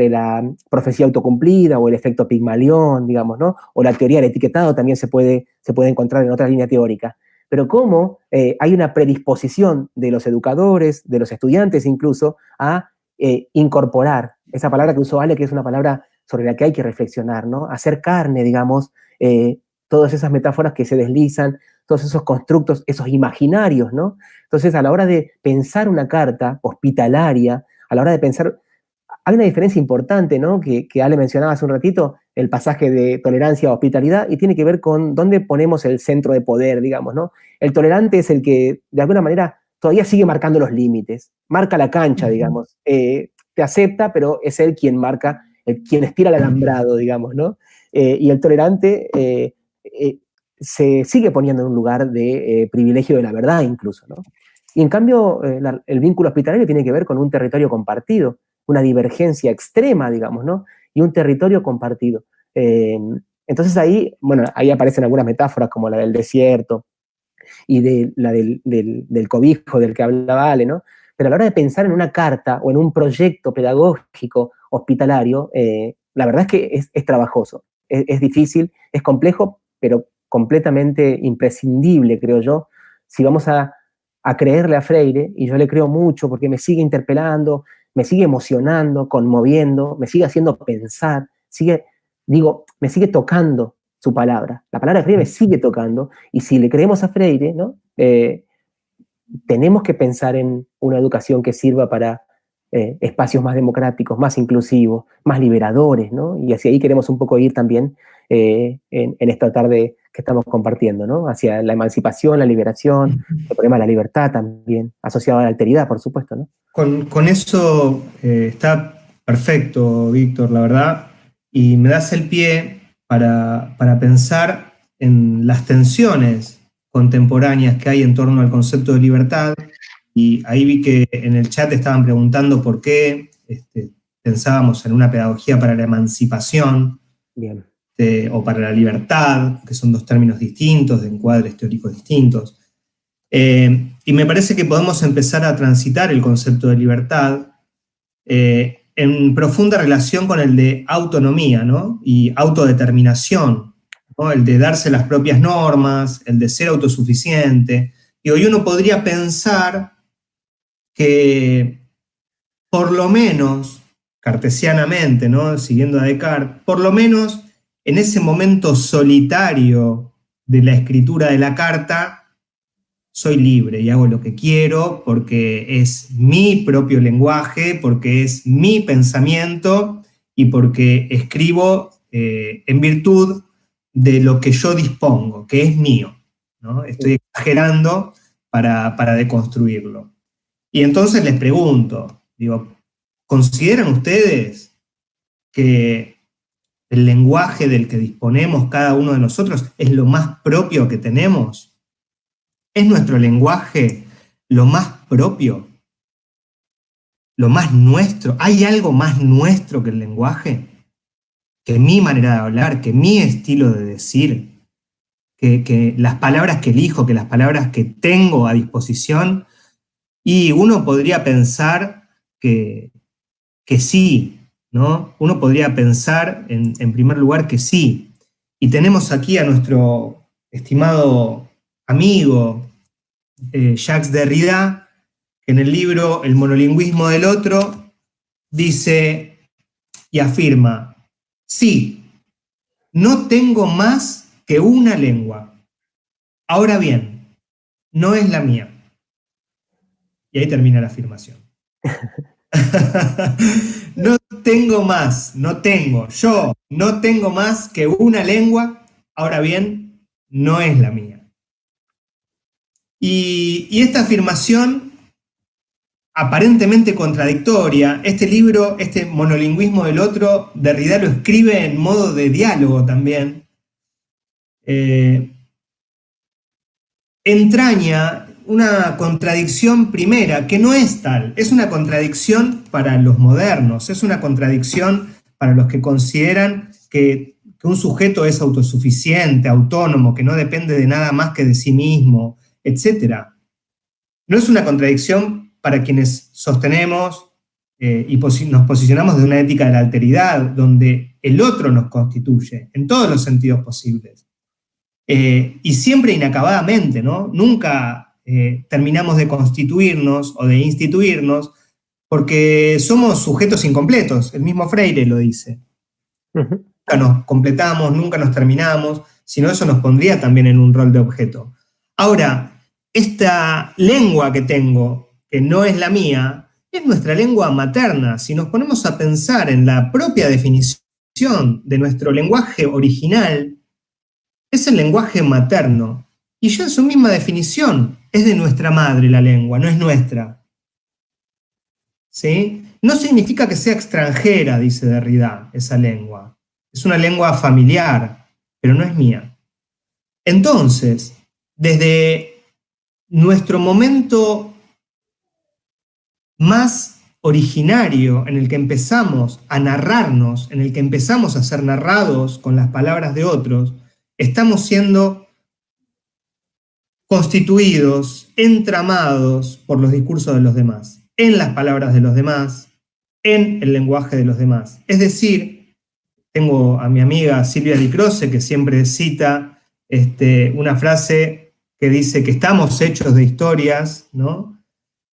Speaker 3: la profecía autocumplida o el efecto Pigmalión, digamos, ¿no? O la teoría del etiquetado también se puede encontrar en otra línea teórica. Pero cómo hay una predisposición de los educadores, de los estudiantes incluso, a incorporar esa palabra que usó Ale, que es una palabra sobre la que hay que reflexionar, ¿no? Hacer carne, digamos, todas esas metáforas que se deslizan, todos esos constructos, esos imaginarios, ¿no? Entonces, a la hora de pensar una carta hospitalaria, a la hora de pensar, hay una diferencia importante, ¿no? Que Ale mencionaba hace un ratito, el pasaje de tolerancia a hospitalidad, y tiene que ver con dónde ponemos el centro de poder, digamos, ¿no? El tolerante es el que, de alguna manera, todavía sigue marcando los límites, marca la cancha, digamos. Te acepta, pero es él quien marca, quien estira el alambrado, digamos, ¿no? Y el tolerante se sigue poniendo en un lugar de privilegio de la verdad incluso, ¿no? Y en cambio, el vínculo hospitalario tiene que ver con un territorio compartido, una divergencia extrema, digamos, ¿no? Y un territorio compartido. Entonces ahí, bueno, ahí aparecen algunas metáforas como la del desierto y la del cobijo del que hablaba Ale, ¿no? Pero a la hora de pensar en una carta o en un proyecto pedagógico hospitalario, la verdad es que es trabajoso, es difícil, es complejo, pero completamente imprescindible, creo yo, si vamos a creerle a Freire, y yo le creo mucho porque me sigue interpelando, me sigue emocionando, conmoviendo, me sigue haciendo pensar, me sigue tocando su palabra. La palabra de Freire me sigue tocando, y si le creemos a Freire, ¿no? Tenemos que pensar en una educación que sirva para espacios más democráticos, más inclusivos, más liberadores, ¿no? Y hacia ahí queremos un poco ir también en esta tarde que estamos compartiendo, ¿no? Hacia la emancipación, la liberación, el problema de la libertad también, asociado a la alteridad, por supuesto, ¿no?
Speaker 1: Con eso está perfecto, Víctor, la verdad, y me das el pie para pensar en las tensiones contemporáneas que hay en torno al concepto de libertad, y ahí vi que en el chat estaban preguntando por qué pensábamos en una pedagogía para la emancipación.
Speaker 3: Bien.
Speaker 1: O para la libertad, que son dos términos distintos, de encuadres teóricos distintos. Y me parece que podemos empezar a transitar el concepto de libertad en profunda relación con el de autonomía, ¿no? Y autodeterminación, ¿no? El de darse las propias normas, el de ser autosuficiente. Y hoy uno podría pensar que, por lo menos, cartesianamente, ¿no? Siguiendo a Descartes, por lo menos en ese momento solitario de la escritura de la carta, soy libre y hago lo que quiero porque es mi propio lenguaje, porque es mi pensamiento y porque escribo en virtud de lo que yo dispongo, que es mío, ¿no? Estoy exagerando para deconstruirlo. Y entonces les pregunto, digo, ¿consideran ustedes que el lenguaje del que disponemos cada uno de nosotros es lo más propio que tenemos? ¿Es nuestro lenguaje lo más propio? ¿Lo más nuestro? ¿Hay algo más nuestro que el lenguaje? Que mi manera de hablar, que mi estilo de decir, que las palabras que elijo, que las palabras que tengo a disposición. Y uno podría pensar que sí, ¿no? Uno podría pensar, en primer lugar, que sí. Y tenemos aquí a nuestro estimado amigo Jacques Derrida, que en el libro El monolingüismo del otro dice y afirma: sí, no tengo más que una lengua. Ahora bien, no es la mía. Y ahí termina la afirmación. No tengo más, yo no tengo más que una lengua, ahora bien, no es la mía. Y esta afirmación aparentemente contradictoria, este libro, este monolingüismo del otro, Derrida lo escribe en modo de diálogo también, entraña una contradicción primera, que no es tal, es una contradicción para los modernos, es una contradicción para los que consideran que un sujeto es autosuficiente, autónomo, que no depende de nada más que de sí mismo, etc. No es una contradicción para quienes sostenemos y nos posicionamos de una ética de la alteridad, donde el otro nos constituye en todos los sentidos posibles. Y siempre inacabadamente, ¿no? Nunca terminamos de constituirnos o de instituirnos porque somos sujetos incompletos, el mismo Freire lo dice. Nunca nos completamos, nunca nos terminamos, sino eso nos pondría también en un rol de objeto. Ahora, esta lengua que tengo, que no es la mía, es nuestra lengua materna. Si nos ponemos a pensar en la propia definición de nuestro lenguaje original, es el lenguaje materno. Y ya en su misma definición, es de nuestra madre la lengua, no es nuestra. ¿Sí? No significa que sea extranjera, dice Derrida, esa lengua. Es una lengua familiar, pero no es mía. Entonces, desde nuestro momento más originario en el que empezamos a narrarnos, en el que empezamos a ser narrados con las palabras de otros, estamos siendo constituidos, entramados por los discursos de los demás, en las palabras de los demás, en el lenguaje de los demás. Es decir, tengo a mi amiga Silvia Di Croce que siempre cita una frase que dice que estamos hechos de historias, ¿no?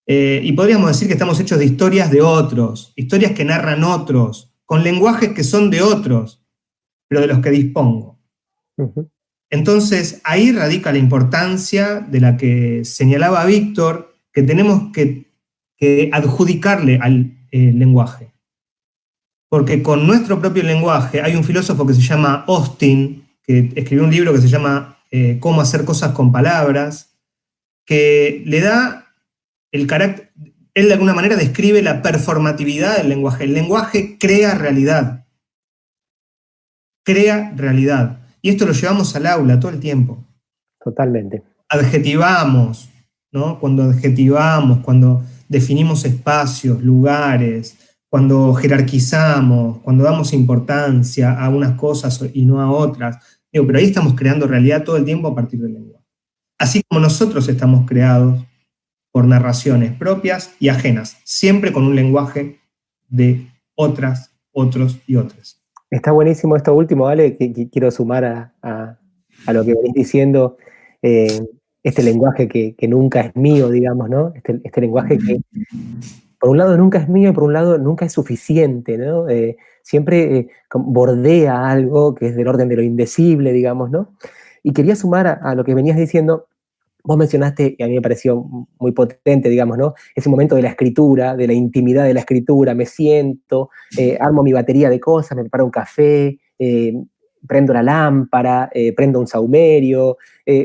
Speaker 1: Y podríamos decir que estamos hechos de historias de otros, historias que narran otros, con lenguajes que son de otros, pero de los que dispongo. Entonces, ahí radica la importancia de la que señalaba Víctor, que tenemos que adjudicarle al lenguaje. Porque con nuestro propio lenguaje, hay un filósofo que se llama Austin, que escribió un libro que se llama Cómo hacer cosas con palabras, que le da el carácter, él de alguna manera describe la performatividad del lenguaje. El lenguaje crea realidad. Crea realidad. Y esto lo llevamos al aula todo el tiempo.
Speaker 3: Totalmente.
Speaker 1: Adjetivamos, ¿no? Cuando adjetivamos, cuando definimos espacios, lugares, cuando jerarquizamos, cuando damos importancia a unas cosas y no a otras. Digo, pero ahí estamos creando realidad todo el tiempo a partir del lenguaje. Así como nosotros estamos creados por narraciones propias y ajenas, siempre con un lenguaje de otras, otros y otras.
Speaker 3: Está buenísimo esto último, Ale, que quiero sumar a lo que venís diciendo, este lenguaje que nunca es mío, digamos, ¿no? Este lenguaje que por un lado nunca es mío y por un lado nunca es suficiente, ¿no? Siempre bordea algo que es del orden de lo indecible, digamos, ¿no? Y quería sumar a lo que venías diciendo. Vos mencionaste, y a mí me pareció muy potente, digamos, ¿no? Ese momento de la escritura, de la intimidad de la escritura, me siento, armo mi batería de cosas, me preparo un café, prendo la lámpara, prendo un saumerio,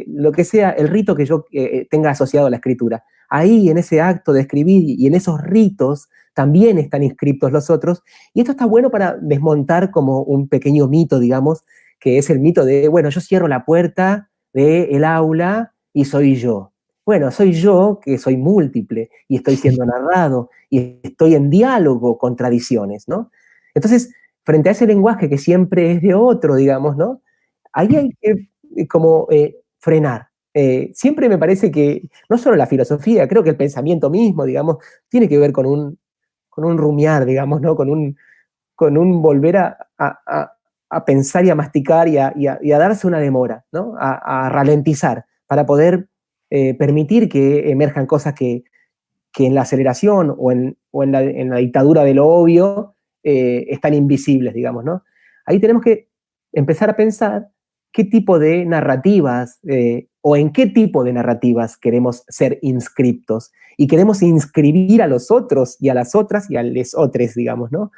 Speaker 3: lo que sea, el rito que yo tenga asociado a la escritura. Ahí, en ese acto de escribir y en esos ritos, también están inscriptos los otros, y esto está bueno para desmontar como un pequeño mito, digamos, que es el mito de, bueno, yo cierro la puerta del aula y soy yo. Bueno, soy yo que soy múltiple y estoy siendo narrado y estoy en diálogo con tradiciones, ¿no? Entonces, frente a ese lenguaje que siempre es de otro, digamos, ¿no? Ahí hay que como frenar. Siempre me parece que no solo la filosofía, creo que el pensamiento mismo, digamos, tiene que ver con un rumiar, digamos, ¿no? Con un volver a pensar y a masticar y a darse una demora, ¿no? A ralentizar para poder permitir que emerjan cosas que en la aceleración o en la dictadura de lo obvio están invisibles, digamos, ¿no? Ahí tenemos que empezar a pensar qué tipo de narrativas o en qué tipo de narrativas queremos ser inscriptos. Y queremos inscribir a los otros y a las otras y a les otros, digamos, ¿no?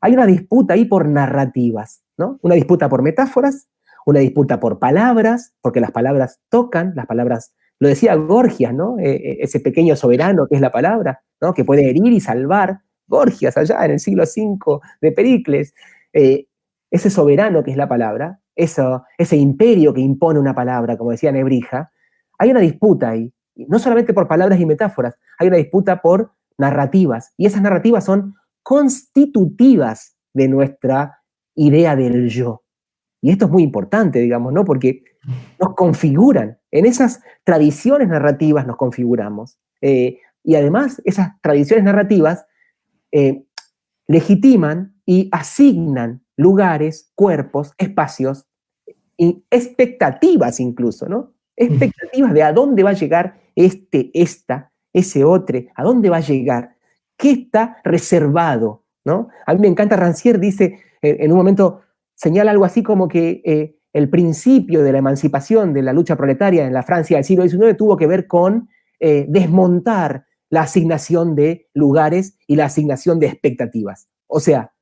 Speaker 3: Hay una disputa ahí por narrativas, ¿no? Una disputa por metáforas, una disputa por palabras, porque las palabras tocan, las palabras, lo decía Gorgias, ¿no? Ese pequeño soberano que es la palabra, ¿no? Que puede herir y salvar. Gorgias, allá en el siglo V de Pericles, ese soberano que es la palabra, ese imperio que impone una palabra, como decía Nebrija, hay una disputa ahí, no solamente por palabras y metáforas, hay una disputa por narrativas, y esas narrativas son constitutivas de nuestra idea del yo. Y esto es muy importante, digamos, ¿no? Porque nos configuran, en esas tradiciones narrativas nos configuramos. Y además, esas tradiciones narrativas legitiman y asignan lugares, cuerpos, espacios, y expectativas incluso, ¿no? Expectativas de a dónde va a llegar ese otro, a dónde va a llegar, qué está reservado, ¿no? A mí me encanta, Rancière dice, en un momento señala algo así como que el principio de la emancipación de la lucha proletaria en la Francia del siglo XIX tuvo que ver con desmontar la asignación de lugares y la asignación de expectativas. O sea,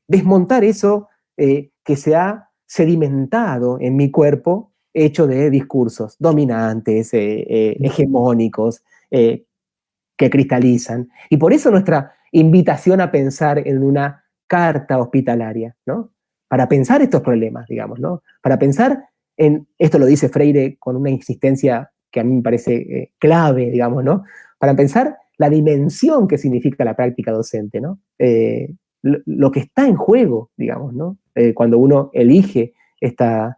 Speaker 3: desmontar eso que se ha sedimentado en mi cuerpo, hecho de discursos dominantes, hegemónicos, que cristalizan. Y por eso nuestra invitación a pensar en una carta hospitalaria, ¿no? Para pensar estos problemas, digamos, ¿no? Para pensar en, esto lo dice Freire con una insistencia que a mí me parece clave, digamos, ¿no? Para pensar la dimensión que significa la práctica docente, ¿no? Lo que está en juego, digamos, ¿no? Cuando uno elige esta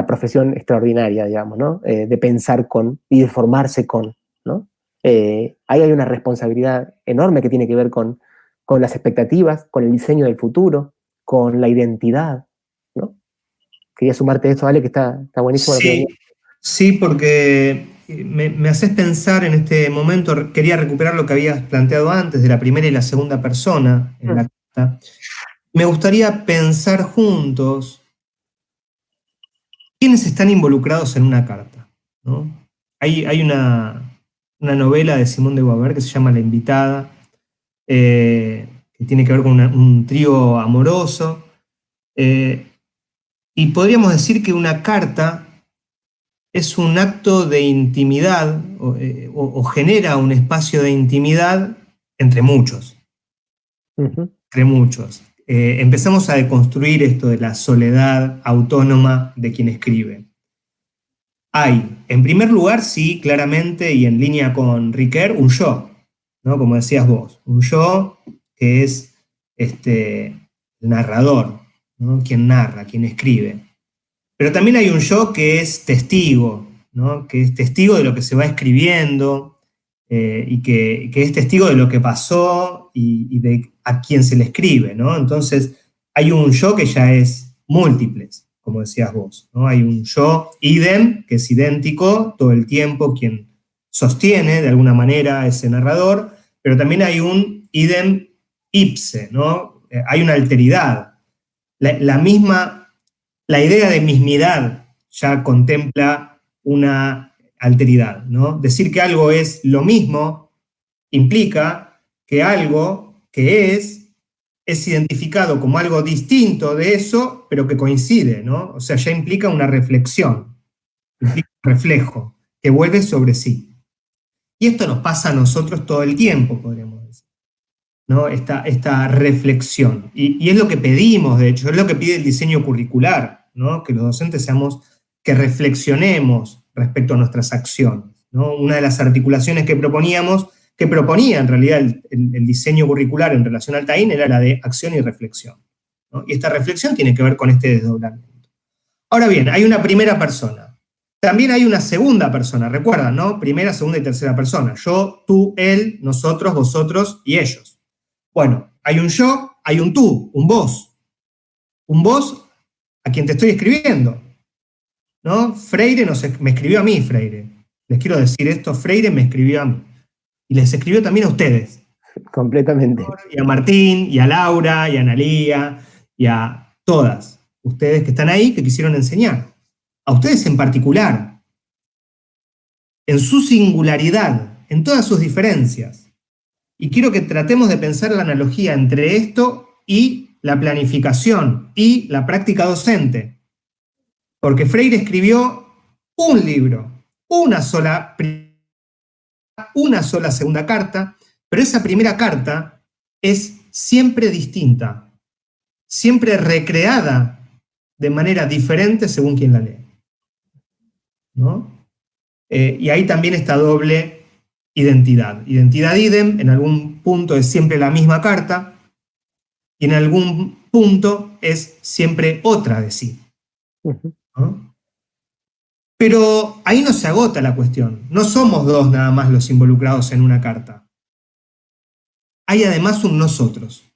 Speaker 3: profesión extraordinaria, digamos, ¿no? De pensar con y de formarse con, ¿no? Ahí hay una responsabilidad enorme que tiene que ver con las expectativas, con el diseño del futuro, con la identidad, ¿no? Quería sumarte a eso, Ale, que está buenísimo.
Speaker 1: Sí, sí, porque me haces pensar en este momento, quería recuperar lo que habías planteado antes de la primera y la segunda persona en la carta. Me gustaría pensar juntos quiénes están involucrados en una carta, ¿no? Hay una novela de Simone de Beauvoir que se llama La invitada, que tiene que ver con un trío amoroso, y podríamos decir que una carta es un acto de intimidad o genera un espacio de intimidad entre muchos. Entre muchos. Empezamos a deconstruir esto de la soledad autónoma de quien escribe. Hay, en primer lugar, sí, claramente y en línea con Ricoeur, un yo, ¿no? Como decías vos, un yo que es el narrador, ¿no? Quien narra, quien escribe. Pero también hay un yo que es testigo, ¿no? Que es testigo de lo que se va escribiendo y que es testigo de lo que pasó y de a quién se le escribe, ¿no? Entonces hay un yo que ya es múltiples, como decías vos, ¿no? Hay un yo idem, que es idéntico todo el tiempo, quien sostiene de alguna manera ese narrador, pero también hay un idem ipse, ¿no? Hay una alteridad. La idea de mismidad ya contempla una alteridad, ¿no? Decir que algo es lo mismo implica que algo que es identificado como algo distinto de eso, pero que coincide, ¿no? O sea, ya implica una reflexión, implica un reflejo que vuelve sobre sí. Y esto nos pasa a nosotros todo el tiempo, podríamos decir, ¿no? Esta reflexión. Y es lo que pedimos, de hecho, es lo que pide el diseño curricular, ¿no? Que los docentes que reflexionemos respecto a nuestras acciones, ¿no? Una de las articulaciones que proponía en realidad el diseño curricular en relación al TAIN era la de acción y reflexión, ¿no? Y esta reflexión tiene que ver con este desdoblamiento. Ahora bien, hay una primera persona. También hay una segunda persona, recuerdan, ¿no? Primera, segunda y tercera persona. Yo, tú, él, nosotros, vosotros y ellos. Bueno, hay un yo, hay un tú, un vos. Un vos a quien te estoy escribiendo, ¿no? Freire me escribió a mí, Freire. Les quiero decir esto, Freire me escribió a mí. Y les escribió también a ustedes.
Speaker 3: Completamente.
Speaker 1: Y a Martín, y a Laura, y a Analía, y a todas ustedes que están ahí, que quisieron enseñar. A ustedes en particular. en su singularidad, en todas sus diferencias. Y quiero que tratemos de pensar la analogía entre esto y la planificación y la práctica docente. Porque Freire escribió un libro, una sola segunda carta, pero esa primera carta es siempre distinta, siempre recreada de manera diferente según quien la lee, ¿no? Y ahí también está doble identidad. Identidad idem, en algún punto es siempre la misma carta, y en algún punto es siempre otra de sí, ¿no? Pero ahí no se agota la cuestión. No somos dos nada más los involucrados en una carta. Hay además un nosotros.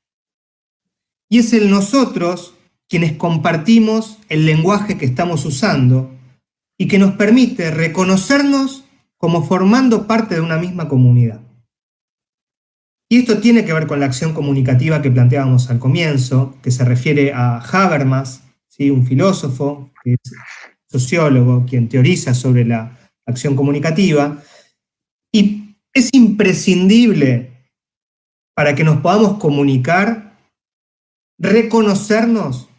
Speaker 1: Y es el nosotros quienes compartimos el lenguaje que estamos usando y que nos permite reconocernos como formando parte de una misma comunidad. Y esto tiene que ver con la acción comunicativa que planteábamos al comienzo, que se refiere a Habermas, ¿sí? Un filósofo, que es sociólogo, quien teoriza sobre la acción comunicativa. Y es imprescindible para que nos podamos comunicar, reconocernos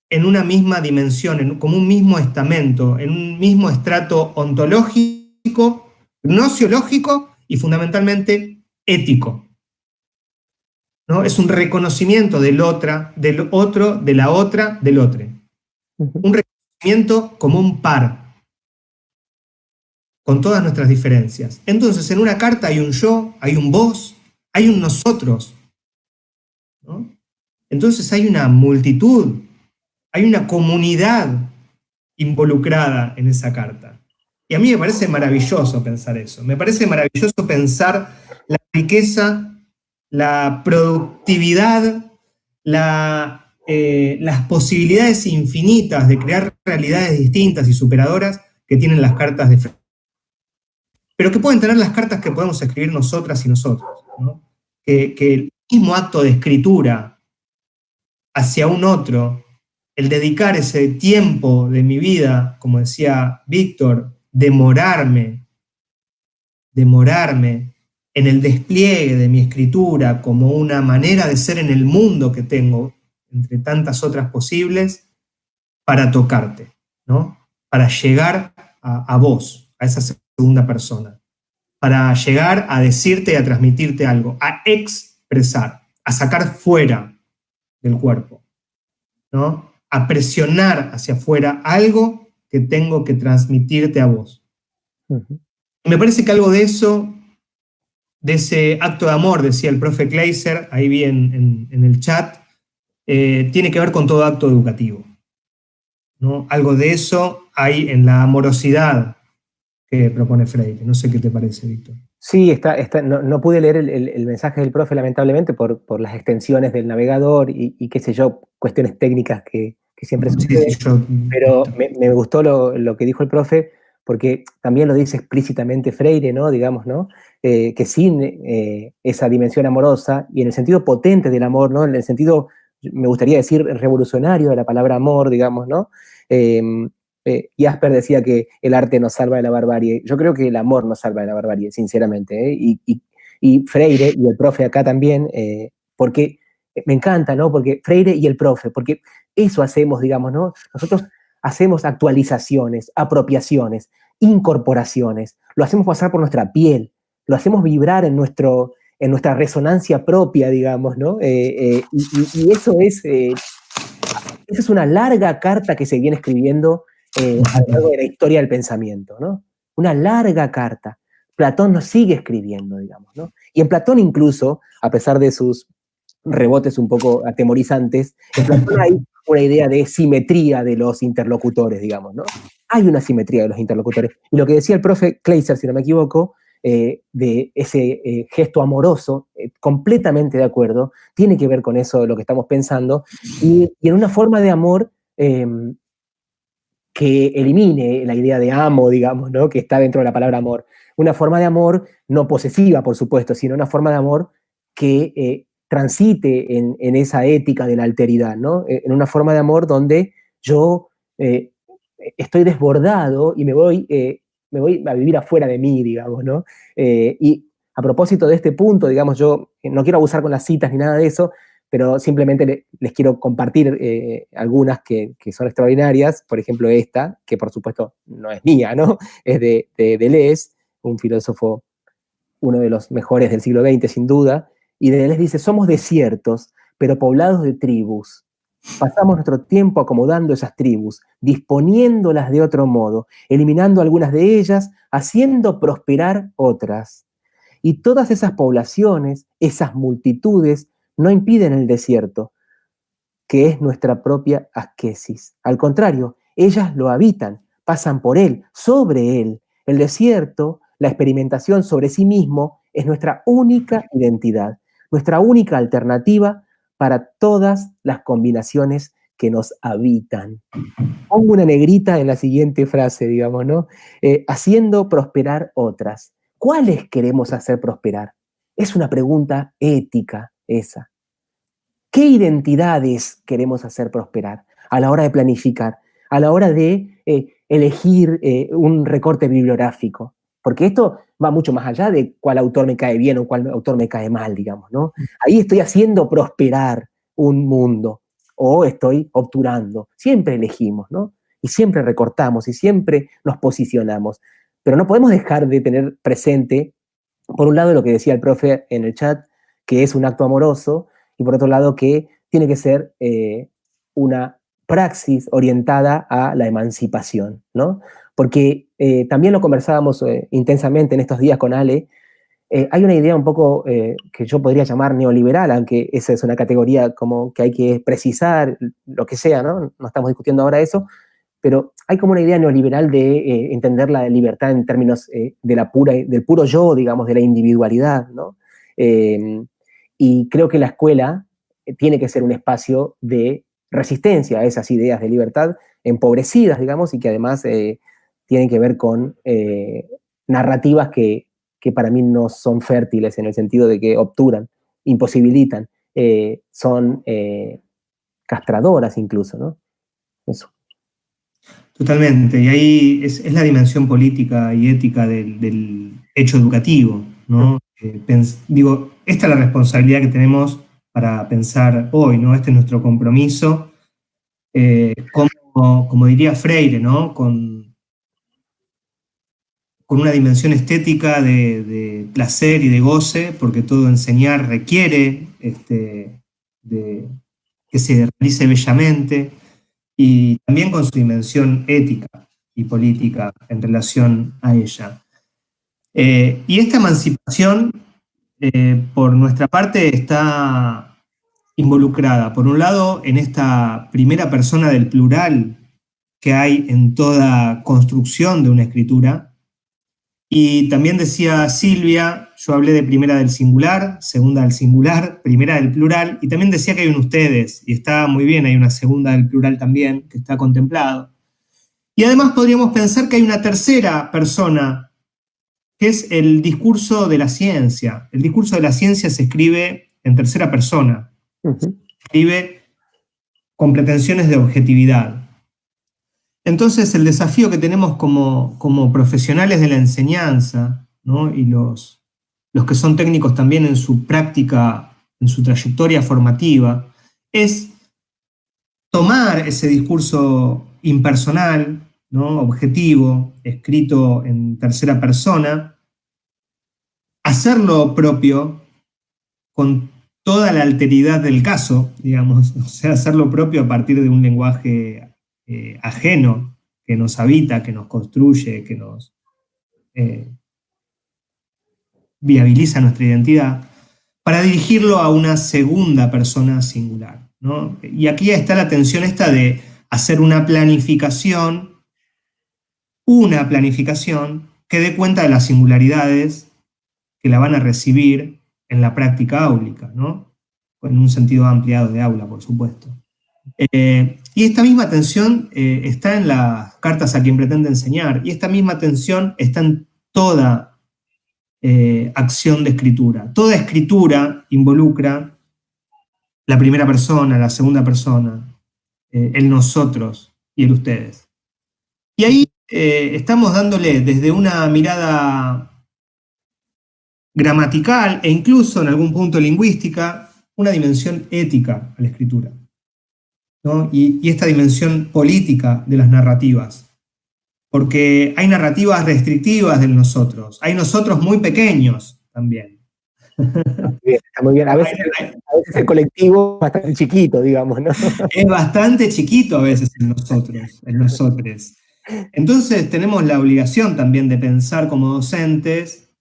Speaker 1: en una misma dimensión, como un mismo estamento, en un mismo estrato ontológico, gnosiológico y fundamentalmente ético, ¿no? Es un reconocimiento del otro, de la otra, del otro. Un reconocimiento como un par, con todas nuestras diferencias. Entonces, en una carta hay un yo, hay un vos, hay un nosotros, ¿no? Entonces hay una multitud, hay una comunidad involucrada en esa carta. Y a mí me parece maravilloso pensar eso. Me parece maravilloso pensar la riqueza, la productividad, las posibilidades infinitas de crear realidades distintas y superadoras que tienen las cartas de Freire. Pero que pueden tener las cartas que podemos escribir nosotras y nosotros, ¿no? Que el mismo acto de escritura hacia un otro, el dedicar ese tiempo de mi vida, como decía Víctor, demorarme en el despliegue de mi escritura como una manera de ser en el mundo que tengo, entre tantas otras posibles, para tocarte, ¿no? Para llegar a vos, a esa segunda persona, para llegar a decirte y a transmitirte algo, a expresar, a sacar fuera del cuerpo, ¿no? A presionar hacia afuera algo que tengo que transmitirte a vos. Me parece que algo de eso, de ese acto de amor, decía el profe Kleiser, ahí vi en el chat, tiene que ver con todo acto educativo, ¿no? Algo de eso hay en la amorosidad que propone Freire. No sé qué te parece, Víctor.
Speaker 3: Sí, no pude leer el mensaje del profe, lamentablemente, por las extensiones del navegador y qué sé yo, cuestiones técnicas que siempre suceden. Pero me gustó lo que dijo el profe, porque también lo dice explícitamente Freire, ¿no? Digamos, ¿no? Que sin esa dimensión amorosa, y en el sentido potente del amor, ¿no? En el sentido, me gustaría decir, revolucionario de la palabra amor, digamos, ¿no? Jasper decía que el arte nos salva de la barbarie. Yo creo que el amor nos salva de la barbarie, sinceramente, ¿eh? Y Freire y el profe acá también, porque me encanta, ¿no? Porque Freire y el profe, porque eso hacemos, digamos, ¿no? Nosotros hacemos actualizaciones, apropiaciones, incorporaciones, lo hacemos pasar por nuestra piel, lo hacemos vibrar en nuestra resonancia propia, digamos, ¿no? Y eso esa es una larga carta que se viene escribiendo a lo largo de la historia del pensamiento, ¿no? Una larga carta. Platón nos sigue escribiendo, digamos, ¿no? Y en Platón incluso, a pesar de sus rebotes un poco atemorizantes, en Platón hay una idea de simetría de los interlocutores, digamos, ¿no? Hay una simetría de los interlocutores. Y lo que decía el profe Kleiser, si no me equivoco, de ese gesto amoroso, completamente de acuerdo, tiene que ver con eso de lo que estamos pensando, y en una forma de amor que elimine la idea de amo, digamos, ¿no? Que está dentro de la palabra amor. Una forma de amor no posesiva, por supuesto, sino una forma de amor que transite en esa ética de la alteridad, ¿no? En una forma de amor donde yo estoy desbordado y me me voy a vivir afuera de mí, digamos, ¿no? Y a propósito de este punto, digamos, yo no quiero abusar con las citas ni nada de eso, pero simplemente les quiero compartir algunas que son extraordinarias, por ejemplo esta, que por supuesto no es mía, ¿no? Es de Deleuze, un filósofo, uno de los mejores del siglo XX, sin duda, y Deleuze dice, somos desiertos, pero poblados de tribus. Pasamos nuestro tiempo acomodando esas tribus, disponiéndolas de otro modo, eliminando algunas de ellas, haciendo prosperar otras. Y todas esas poblaciones, esas multitudes, no impiden el desierto, que es nuestra propia asquesis. Al contrario, ellas lo habitan, pasan por él, sobre él. El desierto, la experimentación sobre sí mismo, es nuestra única identidad, nuestra única alternativa para todas las combinaciones que nos habitan. Pongo una negrita en la siguiente frase, digamos, ¿no? Haciendo prosperar otras. ¿Cuáles queremos hacer prosperar? Es una pregunta ética esa. ¿Qué identidades queremos hacer prosperar a la hora de planificar, a la hora de elegir un recorte bibliográfico? Porque esto va mucho más allá de cuál autor me cae bien o cuál autor me cae mal, digamos, ¿no? Ahí estoy haciendo prosperar un mundo o estoy obturando. Siempre elegimos, ¿no? Y siempre recortamos y siempre nos posicionamos. Pero no podemos dejar de tener presente, por un lado, lo que decía el profe en el chat, que es un acto amoroso, y por otro lado, que tiene que ser una praxis orientada a la emancipación, ¿no? Porque también lo conversábamos intensamente en estos días con Ale, hay una idea un poco que yo podría llamar neoliberal, aunque esa es una categoría como que hay que precisar, lo que sea, ¿no? No estamos discutiendo ahora eso, pero hay como una idea neoliberal de entender la libertad en términos del puro yo, digamos, de la individualidad, ¿no? Y creo que la escuela tiene que ser un espacio de resistencia a esas ideas de libertad empobrecidas, digamos, y que además tienen que ver con narrativas que para mí no son fértiles en el sentido de que obturan, imposibilitan, son castradoras incluso, ¿no? Eso.
Speaker 1: Totalmente, y ahí es la dimensión política y ética del hecho educativo, ¿no? Digo, esta es la responsabilidad que tenemos para pensar hoy, ¿no? Este es nuestro compromiso, como diría Freire, ¿no? Con una dimensión estética de placer y de goce, porque todo enseñar requiere que se realice bellamente, y también con su dimensión ética y política en relación a ella. Y esta emancipación, por nuestra parte, está involucrada, por un lado, en esta primera persona del plural que hay en toda construcción de una escritura. Y también decía Silvia, yo hablé de primera del singular, segunda del singular, primera del plural, y también decía que hay un ustedes, y está muy bien, hay una segunda del plural también, que está contemplado. Y además podríamos pensar que hay una tercera persona, que es el discurso de la ciencia. El discurso de la ciencia se escribe en tercera persona, se escribe con pretensiones de objetividad. Entonces, el desafío que tenemos como profesionales de la enseñanza, ¿no? Y los que son técnicos también en su práctica, en su trayectoria formativa, es tomar ese discurso impersonal, ¿no? Objetivo, escrito en tercera persona, hacerlo propio con toda la alteridad del caso, digamos, o sea, hacerlo propio a partir de un lenguaje ajeno, que nos habita, que nos construye, que nos viabiliza nuestra identidad, para dirigirlo a una segunda persona singular, ¿no? Y aquí está la tensión esta de hacer una planificación que dé cuenta de las singularidades que la van a recibir en la práctica áulica, ¿no? En un sentido ampliado de aula, por supuesto. Y esta misma tensión está en las cartas a quien pretende enseñar, y esta misma tensión está en toda acción de escritura. Toda escritura involucra la primera persona, la segunda persona, el nosotros y el ustedes. Y ahí estamos dándole desde una mirada gramatical e incluso en algún punto lingüística una dimensión ética a la escritura, ¿no? Y esta dimensión política de las narrativas. Porque hay narrativas restrictivas de nosotros, hay nosotros muy pequeños también.
Speaker 3: Está muy bien. A veces el colectivo es bastante chiquito, digamos, ¿no?
Speaker 1: Es bastante chiquito a veces en nosotros, en nosotres. Entonces tenemos la obligación también de pensar como docentes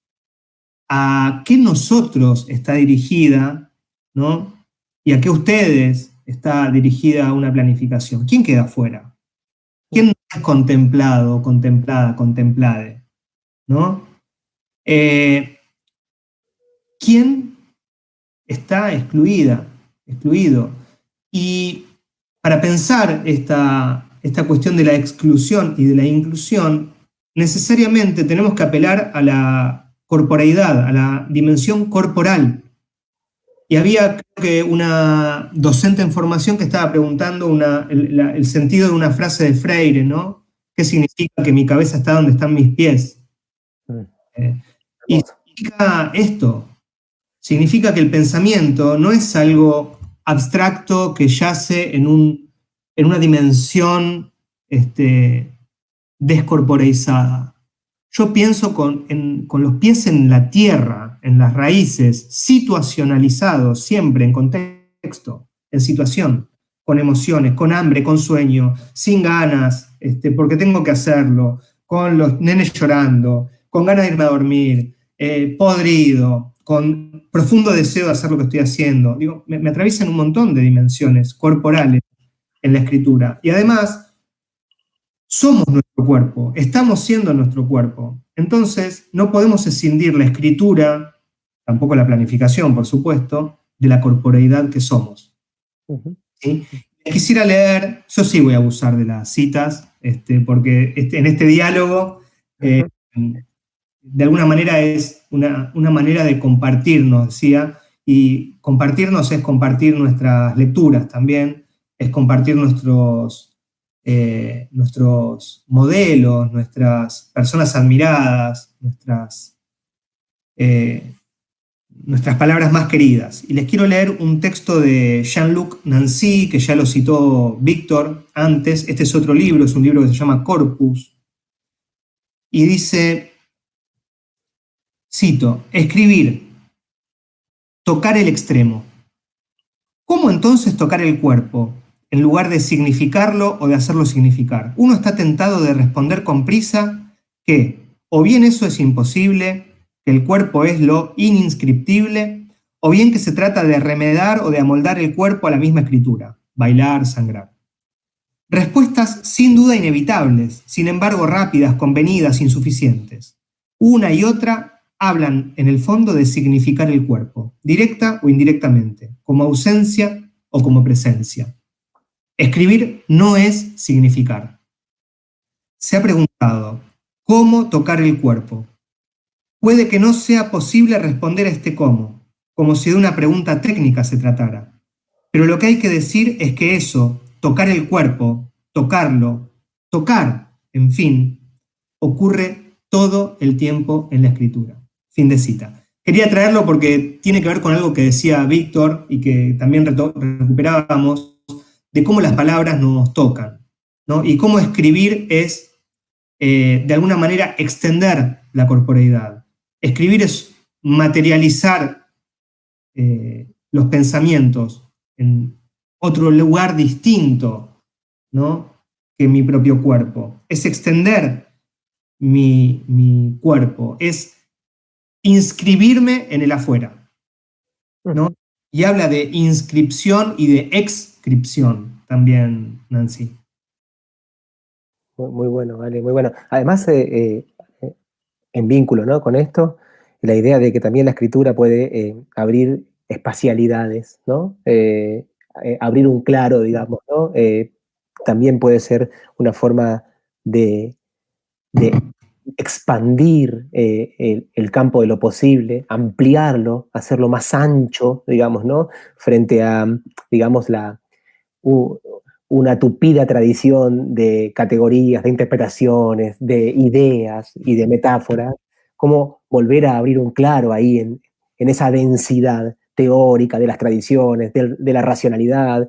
Speaker 1: a qué nosotros está dirigida, ¿no? Y a qué ustedes está dirigida una planificación. ¿Quién queda fuera? ¿Quién no es contemplado, contemplada, contemplade? ¿No? ¿Quién está excluido? Y para pensar esta cuestión de la exclusión y de la inclusión, necesariamente tenemos que apelar a la corporeidad, a la dimensión corporal. Y había, creo que, una docente en formación que estaba preguntando el sentido de una frase de Freire, ¿no? ¿Qué significa que mi cabeza está donde están mis pies? Y significa esto. Significa que el pensamiento no es algo abstracto que yace en una dimensión descorporeizada. Yo pienso con los pies en la tierra, en las raíces, situacionalizados, siempre en contexto, en situación, con emociones, con hambre, con sueño, sin ganas, porque tengo que hacerlo, con los nenes llorando, con ganas de irme a dormir, podrido, con profundo deseo de hacer lo que estoy haciendo. Digo, me atraviesan un montón de dimensiones corporales en la escritura. Y además, somos nuestro cuerpo, estamos siendo nuestro cuerpo. Entonces, no podemos escindir la escritura, tampoco la planificación, por supuesto, de la corporeidad que somos. ¿Sí? Quisiera leer, yo sí voy a abusar de las citas, porque en este diálogo, de alguna manera es una manera de compartirnos, decía, y compartirnos es compartir nuestras lecturas también, es compartir nuestros modelos, nuestras personas admiradas, nuestras palabras más queridas. Y les quiero leer un texto de Jean-Luc Nancy, que ya lo citó Víctor antes. Este es otro libro, es un libro que se llama Corpus. Y dice, cito, escribir, tocar el extremo. ¿Cómo entonces tocar el cuerpo, en lugar de significarlo o de hacerlo significar? Uno está tentado de responder con prisa que o bien eso es imposible, que el cuerpo es lo inimscriptible, o bien que se trata de remedar o de amoldar el cuerpo a la misma escritura, bailar, sangrar. Respuestas sin duda inevitables, sin embargo rápidas, convenidas, insuficientes. Una y otra hablan en el fondo de significar el cuerpo, directa o indirectamente, como ausencia o como presencia. Escribir no es significar. Se ha preguntado, ¿cómo tocar el cuerpo? Puede que no sea posible responder a este cómo, como si de una pregunta técnica se tratara. Pero lo que hay que decir es que eso, tocar el cuerpo, tocarlo, tocar, en fin, ocurre todo el tiempo en la escritura. Fin de cita. Quería traerlo porque tiene que ver con algo que decía Víctor y que también recuperábamos, de cómo las palabras nos tocan, ¿no? Y cómo escribir es, de alguna manera, extender la corporeidad. Escribir es materializar los pensamientos en otro lugar distinto, ¿no?, que mi propio cuerpo. Es extender mi cuerpo, es inscribirme en el afuera, ¿no? Y habla de inscripción y de exscripción también, Nancy.
Speaker 3: Muy bueno, vale, muy bueno. Además, en vínculo, ¿no?, con esto, la idea de que también la escritura puede abrir espacialidades, ¿no? Abrir un claro, digamos, ¿no? También puede ser una forma de expandir el campo de lo posible, ampliarlo, hacerlo más ancho, digamos, ¿no? Frente a, digamos, una tupida tradición de categorías, de interpretaciones, de ideas y de metáforas, cómo volver a abrir un claro ahí en esa densidad teórica de las tradiciones, de la racionalidad,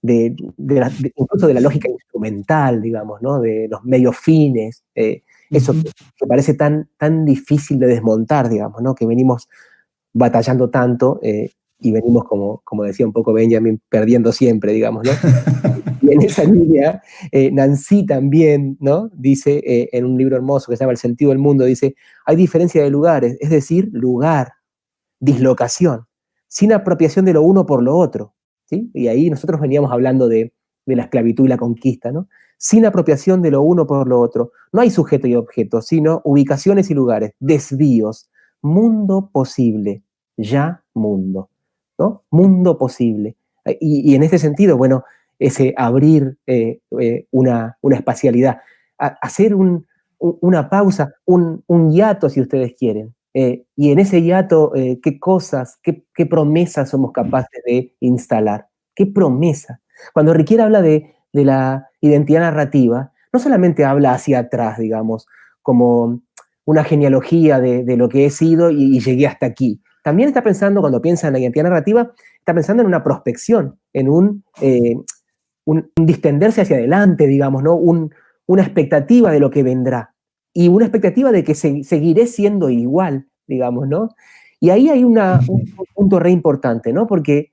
Speaker 3: incluso de la lógica instrumental, digamos, ¿no? De los medios fines, eso que parece tan difícil de desmontar, digamos, ¿no? Que venimos batallando tanto y venimos, como decía un poco Benjamin, perdiendo siempre, digamos, ¿no? Y en esa línea, Nancy también, ¿no? Dice en un libro hermoso que se llama El sentido del mundo, dice, hay diferencia de lugares, es decir, lugar, dislocación, sin apropiación de lo uno por lo otro, ¿sí? Y ahí nosotros veníamos hablando de la esclavitud y la conquista, ¿no? Sin apropiación de lo uno por lo otro. No hay sujeto y objeto, sino ubicaciones y lugares, desvíos, mundo posible, ya mundo, ¿no? Mundo posible. Y en este sentido, bueno, ese abrir una espacialidad, hacer una pausa, un hiato, si ustedes quieren. Y en ese hiato, ¿qué cosas, qué promesas somos capaces de instalar? ¿Qué promesa? Cuando Riquier habla de la identidad narrativa, no solamente habla hacia atrás, digamos, como una genealogía de lo que he sido y llegué hasta aquí. También está pensando, cuando piensa en la identidad narrativa, está pensando en una prospección, en un distenderse hacia adelante, digamos, ¿no? Una expectativa de lo que vendrá y una expectativa de que seguiré siendo igual, digamos, ¿no? Y ahí hay un punto re importante, ¿no? Porque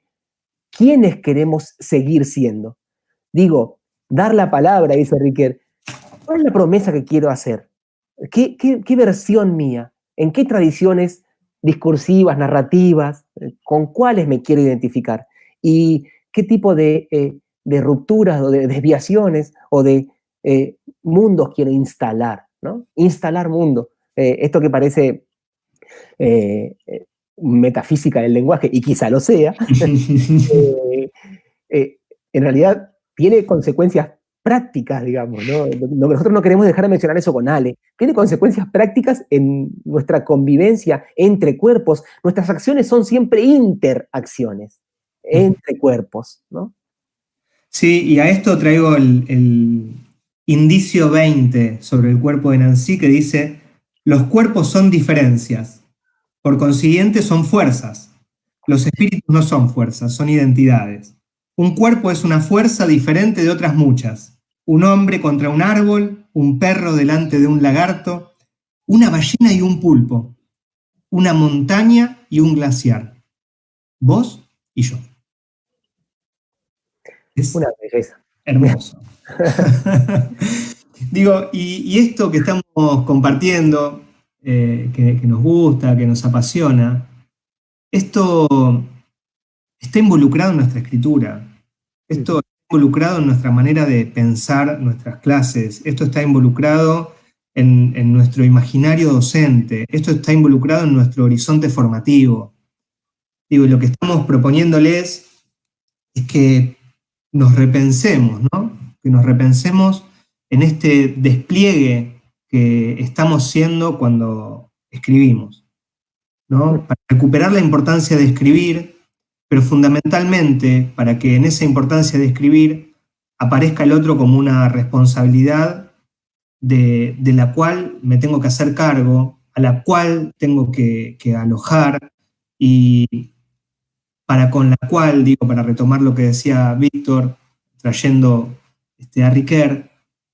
Speaker 3: ¿quiénes queremos seguir siendo? Digo, dar la palabra, dice Riquet, ¿cuál es la promesa que quiero hacer? ¿Qué versión mía? ¿En qué tradiciones discursivas, narrativas, con cuáles me quiero identificar? ¿Y qué tipo de rupturas o de desviaciones o de mundos quiero instalar, ¿no? Instalar mundo. Esto que parece metafísica del lenguaje, y quizá lo sea, en realidad tiene consecuencias prácticas, digamos, ¿no? Nosotros no queremos dejar de mencionar eso con Ale. Tiene consecuencias prácticas en nuestra convivencia entre cuerpos. Nuestras acciones son siempre interacciones entre cuerpos, ¿no?
Speaker 1: Sí, y a esto traigo el indicio 20 sobre el cuerpo de Nancy, que dice, los cuerpos son diferencias, por consiguiente son fuerzas. Los espíritus no son fuerzas, son identidades. Un cuerpo es una fuerza diferente de otras muchas. Un hombre contra un árbol, un perro delante de un lagarto, una ballena y un pulpo, una montaña y un glaciar. Vos y yo. Es
Speaker 3: una belleza.
Speaker 1: Hermoso. Digo, y esto que estamos compartiendo, que nos gusta, que nos apasiona, esto está involucrado en nuestra escritura. Esto está involucrado en nuestra manera de pensar nuestras clases. Esto está involucrado en nuestro imaginario docente. Esto está involucrado en nuestro horizonte formativo. Digo, y lo que estamos proponiéndoles es que nos repensemos, ¿no? Que nos repensemos en este despliegue que estamos haciendo cuando escribimos, ¿no? Para recuperar la importancia de escribir, pero fundamentalmente para que en esa importancia de escribir aparezca el otro como una responsabilidad de la cual me tengo que hacer cargo, a la cual tengo que alojar y para con la cual, digo, para retomar lo que decía Víctor, trayendo a Riquer,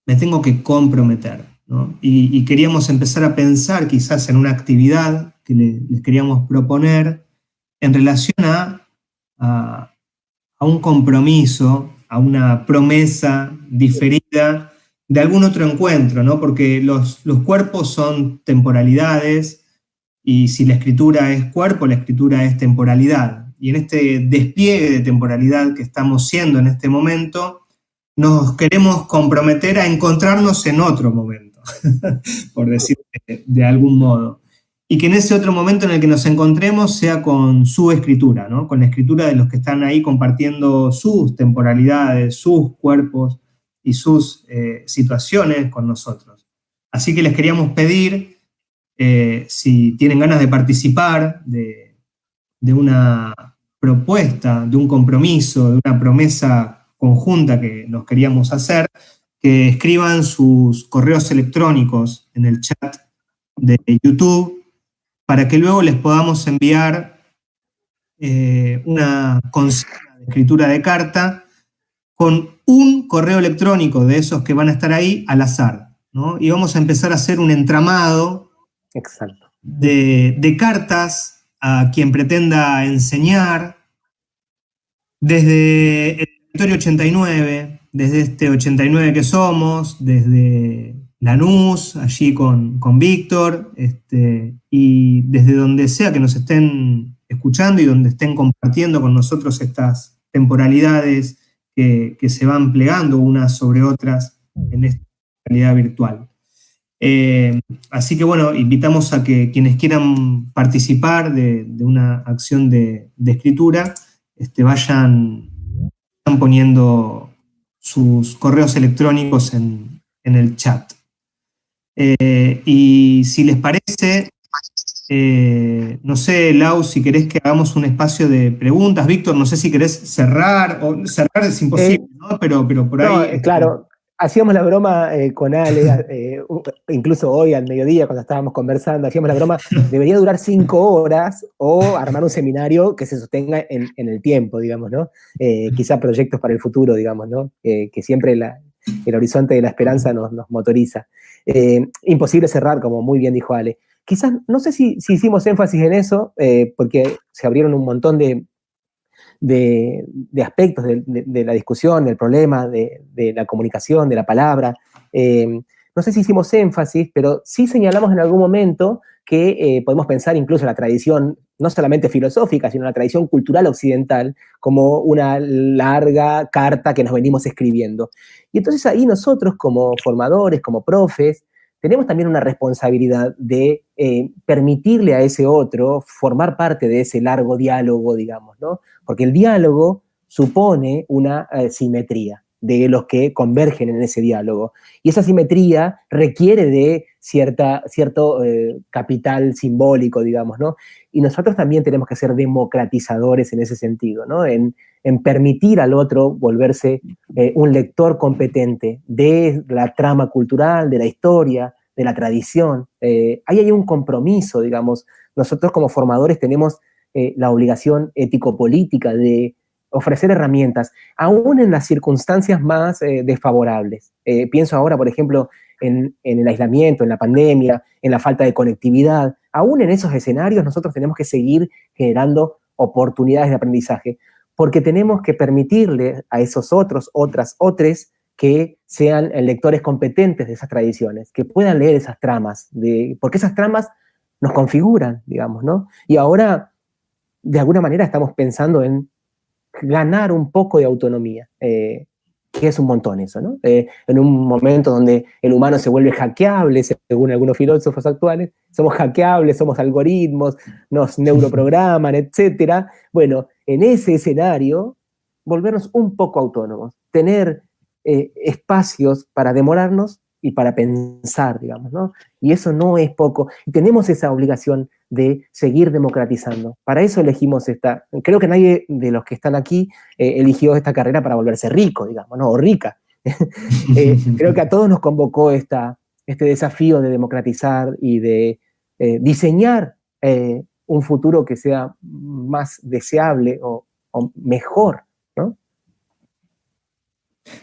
Speaker 1: me tengo que comprometer, ¿no? Y queríamos empezar a pensar quizás en una actividad que les queríamos proponer en relación a un compromiso, a una promesa diferida de algún otro encuentro, ¿no? Porque los cuerpos son temporalidades y si la escritura es cuerpo, la escritura es temporalidad. Y en este despliegue de temporalidad que estamos siendo en este momento, nos queremos comprometer a encontrarnos en otro momento, por decirlo de algún modo. Y que en ese otro momento en el que nos encontremos sea con su escritura, ¿no? Con la escritura de los que están ahí compartiendo sus temporalidades, sus cuerpos y sus situaciones con nosotros. Así que les queríamos pedir, si tienen ganas de participar de una propuesta, de un compromiso, de una promesa conjunta que nos queríamos hacer, que escriban sus correos electrónicos en el chat de YouTube para que luego les podamos enviar una consigna de escritura de carta con un correo electrónico de esos que van a estar ahí al azar, ¿no? Y vamos a empezar a hacer un entramado de cartas a quien pretenda enseñar desde el territorio 89, desde este 89 que somos, desde Lanús, allí con Víctor, y desde donde sea que nos estén escuchando y donde estén compartiendo con nosotros estas temporalidades que se van plegando unas sobre otras en esta realidad virtual. Así que bueno, invitamos a que quienes quieran participar de una acción de escritura, vayan poniendo sus correos electrónicos en el chat. Y si les parece, no sé, Lau, si querés que hagamos un espacio de preguntas. Víctor, no sé si querés cerrar, o cerrar es imposible, ¿no? Pero por ahí...
Speaker 3: No, claro, hacíamos la broma con Ale, incluso hoy al mediodía cuando estábamos conversando, hacíamos la broma, debería durar 5 horas o armar un seminario que se sostenga en el tiempo, digamos, ¿no? Quizá proyectos para el futuro, digamos, ¿no? Que siempre el horizonte de la esperanza nos motoriza. Imposible cerrar, como muy bien dijo Ale. Quizás, no sé si hicimos énfasis en eso, porque se abrieron un montón de aspectos de la discusión, del problema, de la comunicación, de la palabra. No sé si hicimos énfasis, pero sí señalamos en algún momento que podemos pensar incluso en la tradición, no solamente filosófica, sino en la tradición cultural occidental, como una larga carta que nos venimos escribiendo. Y entonces ahí nosotros, como formadores, como profes, tenemos también una responsabilidad de permitirle a ese otro formar parte de ese largo diálogo, digamos, ¿no? Porque el diálogo supone una simetría de los que convergen en ese diálogo. Y esa simetría requiere de cierto capital simbólico, digamos, ¿no? Y nosotros también tenemos que ser democratizadores en ese sentido, ¿no? En permitir al otro volverse un lector competente de la trama cultural, de la historia, de la tradición. Ahí hay un compromiso, digamos. Nosotros como formadores tenemos la obligación ético-política de ofrecer herramientas, aún en las circunstancias más desfavorables. Pienso ahora, por ejemplo, en el aislamiento, en la pandemia, en la falta de conectividad. Aún en esos escenarios nosotros tenemos que seguir generando oportunidades de aprendizaje, porque tenemos que permitirle a esos otros, otras, que sean lectores competentes de esas tradiciones, que puedan leer esas tramas, porque esas tramas nos configuran, digamos, ¿no? Y ahora, de alguna manera, estamos pensando en ganar un poco de autonomía, que es un montón eso, ¿no? En un momento donde el humano se vuelve hackeable, según algunos filósofos actuales, somos hackeables, somos algoritmos, nos neuroprograman, etcétera. Bueno, en ese escenario, volvernos un poco autónomos, tener espacios para demorarnos y para pensar, digamos, ¿no? Y eso no es poco. Y tenemos esa obligación de seguir democratizando. Para eso elegimos creo que nadie de los que están aquí eligió esta carrera para volverse rico, digamos, ¿no? O rica. Creo que a todos nos convocó este desafío de democratizar y de diseñar un futuro que sea más deseable o mejor, ¿no?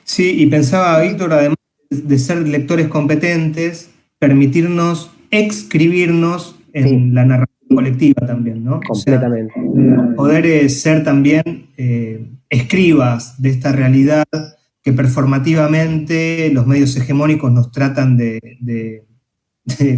Speaker 1: Sí, y pensaba, Víctor, además de ser lectores competentes, permitirnos escribirnos en la narración colectiva también, ¿no?
Speaker 3: Completamente.
Speaker 1: O sea, poder ser también escribas de esta realidad que performativamente los medios hegemónicos nos tratan de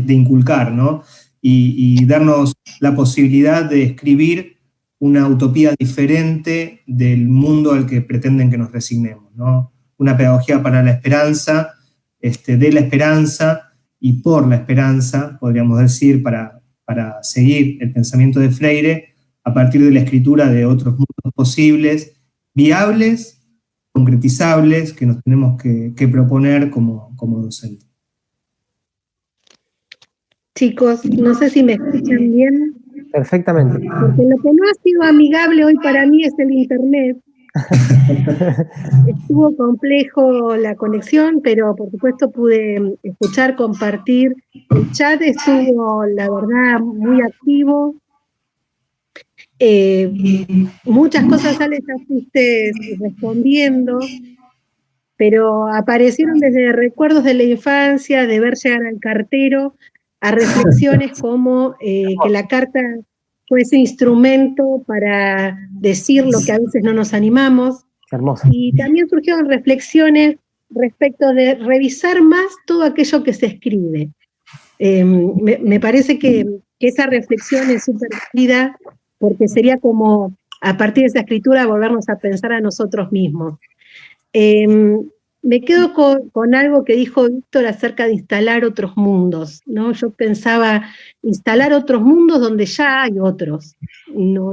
Speaker 1: inculcar, ¿no? Y darnos la posibilidad de escribir una utopía diferente del mundo al que pretenden que nos resignemos, ¿no? Una pedagogía para la esperanza, de la esperanza y por la esperanza, podríamos decir, para seguir el pensamiento de Freire a partir de la escritura de otros mundos posibles, viables, concretizables, que nos tenemos que proponer como docentes.
Speaker 2: Chicos, no sé si me escuchan bien.
Speaker 3: Perfectamente.
Speaker 2: Porque lo que no ha sido amigable hoy para mí es el internet. Estuvo complejo la conexión, pero por supuesto pude escuchar, compartir. El chat estuvo, la verdad, muy activo. Muchas cosas, Ale, ya fuiste respondiendo, pero aparecieron desde recuerdos de la infancia, de ver llegar al cartero, a reflexiones como que la carta fue ese instrumento para decir lo que a veces no nos animamos.
Speaker 3: Hermoso.
Speaker 2: Y también surgieron reflexiones respecto de revisar más todo aquello que se escribe. Me parece que esa reflexión es súper válida, porque sería como, a partir de esa escritura, volvernos a pensar a nosotros mismos. Me quedo con algo que dijo Víctor acerca de instalar otros mundos, ¿no? Yo pensaba instalar otros mundos donde ya hay otros. No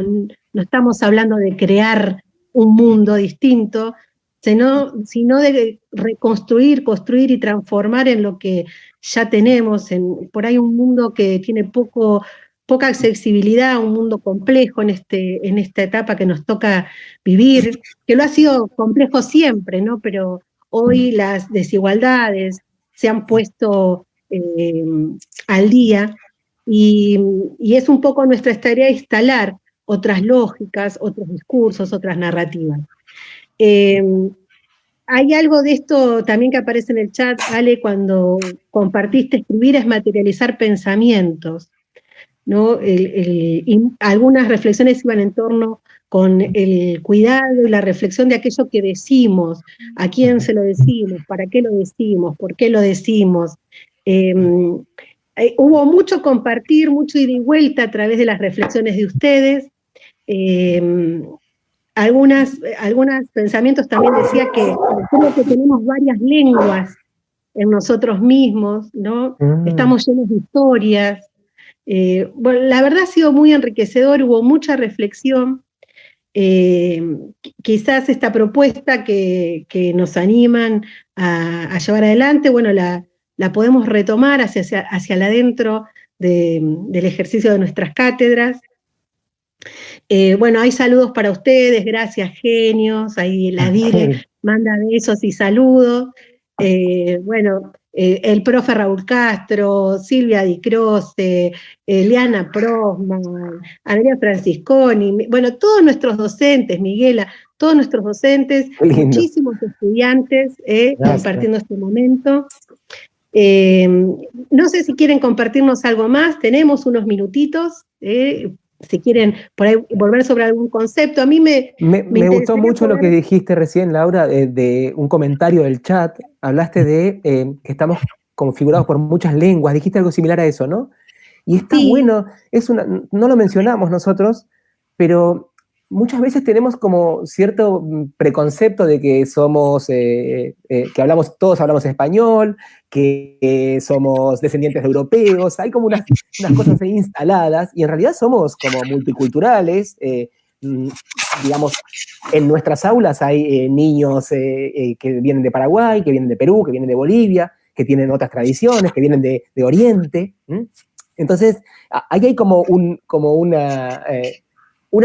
Speaker 2: estamos hablando de crear un mundo distinto, sino de reconstruir, construir y transformar en lo que ya tenemos. Por ahí un mundo que tiene poca accesibilidad, un mundo complejo en esta etapa que nos toca vivir, que lo ha sido complejo siempre, ¿no? Pero hoy las desigualdades se han puesto al día y es un poco nuestra tarea instalar otras lógicas, otros discursos, otras narrativas. Hay algo de esto también que aparece en el chat, Ale, cuando compartiste: escribir es materializar pensamientos, ¿no? Algunas reflexiones iban en torno con el cuidado y la reflexión de aquello que decimos, a quién se lo decimos, para qué lo decimos, por qué lo decimos. Hubo mucho compartir, mucho ida y vuelta a través de las reflexiones de ustedes. Algunos pensamientos también decía que creo que tenemos varias lenguas en nosotros mismos, ¿no? Estamos llenos de historias. Bueno, la verdad ha sido muy enriquecedor, hubo mucha reflexión. Quizás esta propuesta que nos animan a llevar adelante, bueno, la podemos retomar hacia el adentro del ejercicio de nuestras cátedras. Bueno, hay saludos para ustedes, gracias, genios. Ahí la Dire manda besos y saludos. Bueno, el profe Raúl Castro, Silvia Di Croce, Eliana Prosman, Andrea Francisconi, bueno, todos nuestros docentes, Miguela, todos nuestros docentes, muchísimos estudiantes compartiendo este momento. No sé si quieren compartirnos algo más, tenemos unos minutitos, si quieren por ahí volver sobre algún concepto. A mí me
Speaker 3: gustó mucho lo que dijiste recién, Laura, de un comentario del chat. Hablaste de que estamos configurados por muchas lenguas, dijiste algo similar a eso, ¿no? Y está bueno, no lo mencionamos nosotros, pero muchas veces tenemos como cierto preconcepto de que somos, que todos hablamos español, que somos descendientes de europeos, hay como unas cosas ahí instaladas, y en realidad somos como multiculturales. Digamos, en nuestras aulas hay niños que vienen de Paraguay, que vienen de Perú, que vienen de Bolivia, que tienen otras tradiciones, que vienen de Oriente. Entonces, ahí hay como una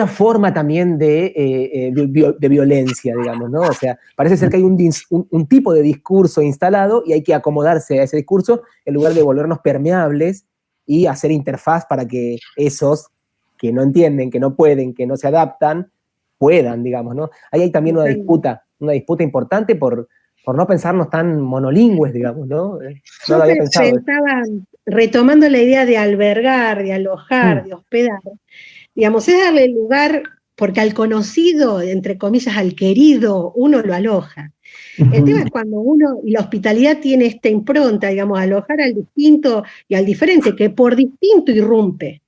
Speaker 3: forma también de violencia, digamos, ¿no? O sea, parece ser que hay un tipo de discurso instalado y hay que acomodarse a ese discurso en lugar de volvernos permeables y hacer interfaz para que esos que no entienden, que no pueden, que no se adaptan, puedan, digamos, ¿no? Ahí hay también una disputa importante por no pensarnos tan monolingües, digamos, ¿no?
Speaker 2: No lo había pensado. Pensaba, retomando la idea de albergar, de alojar, de hospedar, digamos, es darle lugar, porque al conocido, entre comillas, al querido, uno lo aloja. El tema es cuando y la hospitalidad tiene esta impronta, digamos, alojar al distinto y al diferente, que por distinto irrumpe.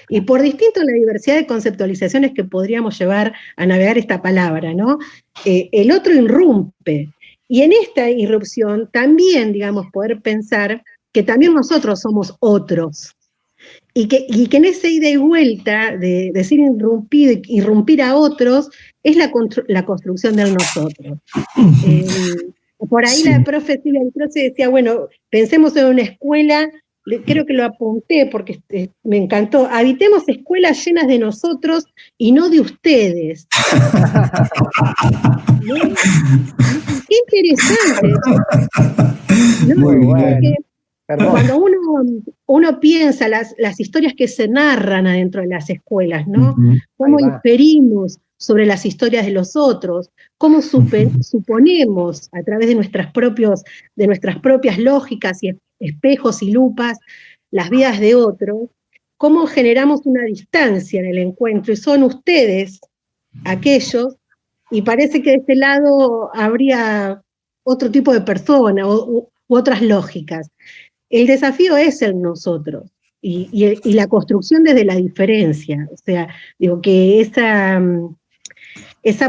Speaker 2: Y por distinto en la diversidad de conceptualizaciones que podríamos llevar a navegar esta palabra, ¿no? El otro irrumpe. Y en esta irrupción también, digamos, poder pensar que también nosotros somos otros. Y que en esa ida y vuelta de decir irrumpir a otros es la construcción del nosotros. Por ahí la profe Silvia Di Croce decía, bueno, pensemos en una escuela creo que lo apunté porque me encantó, habitemos escuelas llenas de nosotros y no de ustedes. ¿No? Qué interesante. ¿No?
Speaker 3: Muy bueno.
Speaker 2: Cuando uno piensa las historias que se narran adentro de las escuelas, ¿no? Cómo inferimos sobre las historias de los otros, cómo suponemos a través de nuestras propias lógicas y espejos y lupas las vidas de otros, cómo generamos una distancia en el encuentro, y son ustedes aquellos, y parece que de este lado habría otro tipo de persona u otras lógicas. El desafío es el nosotros y la construcción desde la diferencia. O sea, digo que esa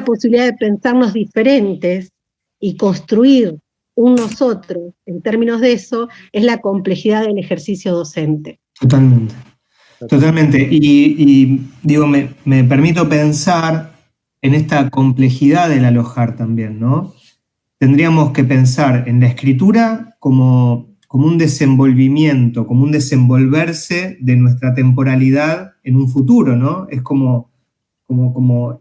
Speaker 2: posibilidad de pensarnos diferentes y construir un nosotros en términos de eso es la complejidad del ejercicio docente.
Speaker 1: Totalmente. Totalmente. Y digo, me permito pensar en esta complejidad del alojar también, ¿no? Tendríamos que pensar en la escritura como un desenvolvimiento, como un desenvolverse de nuestra temporalidad en un futuro, ¿no? Es como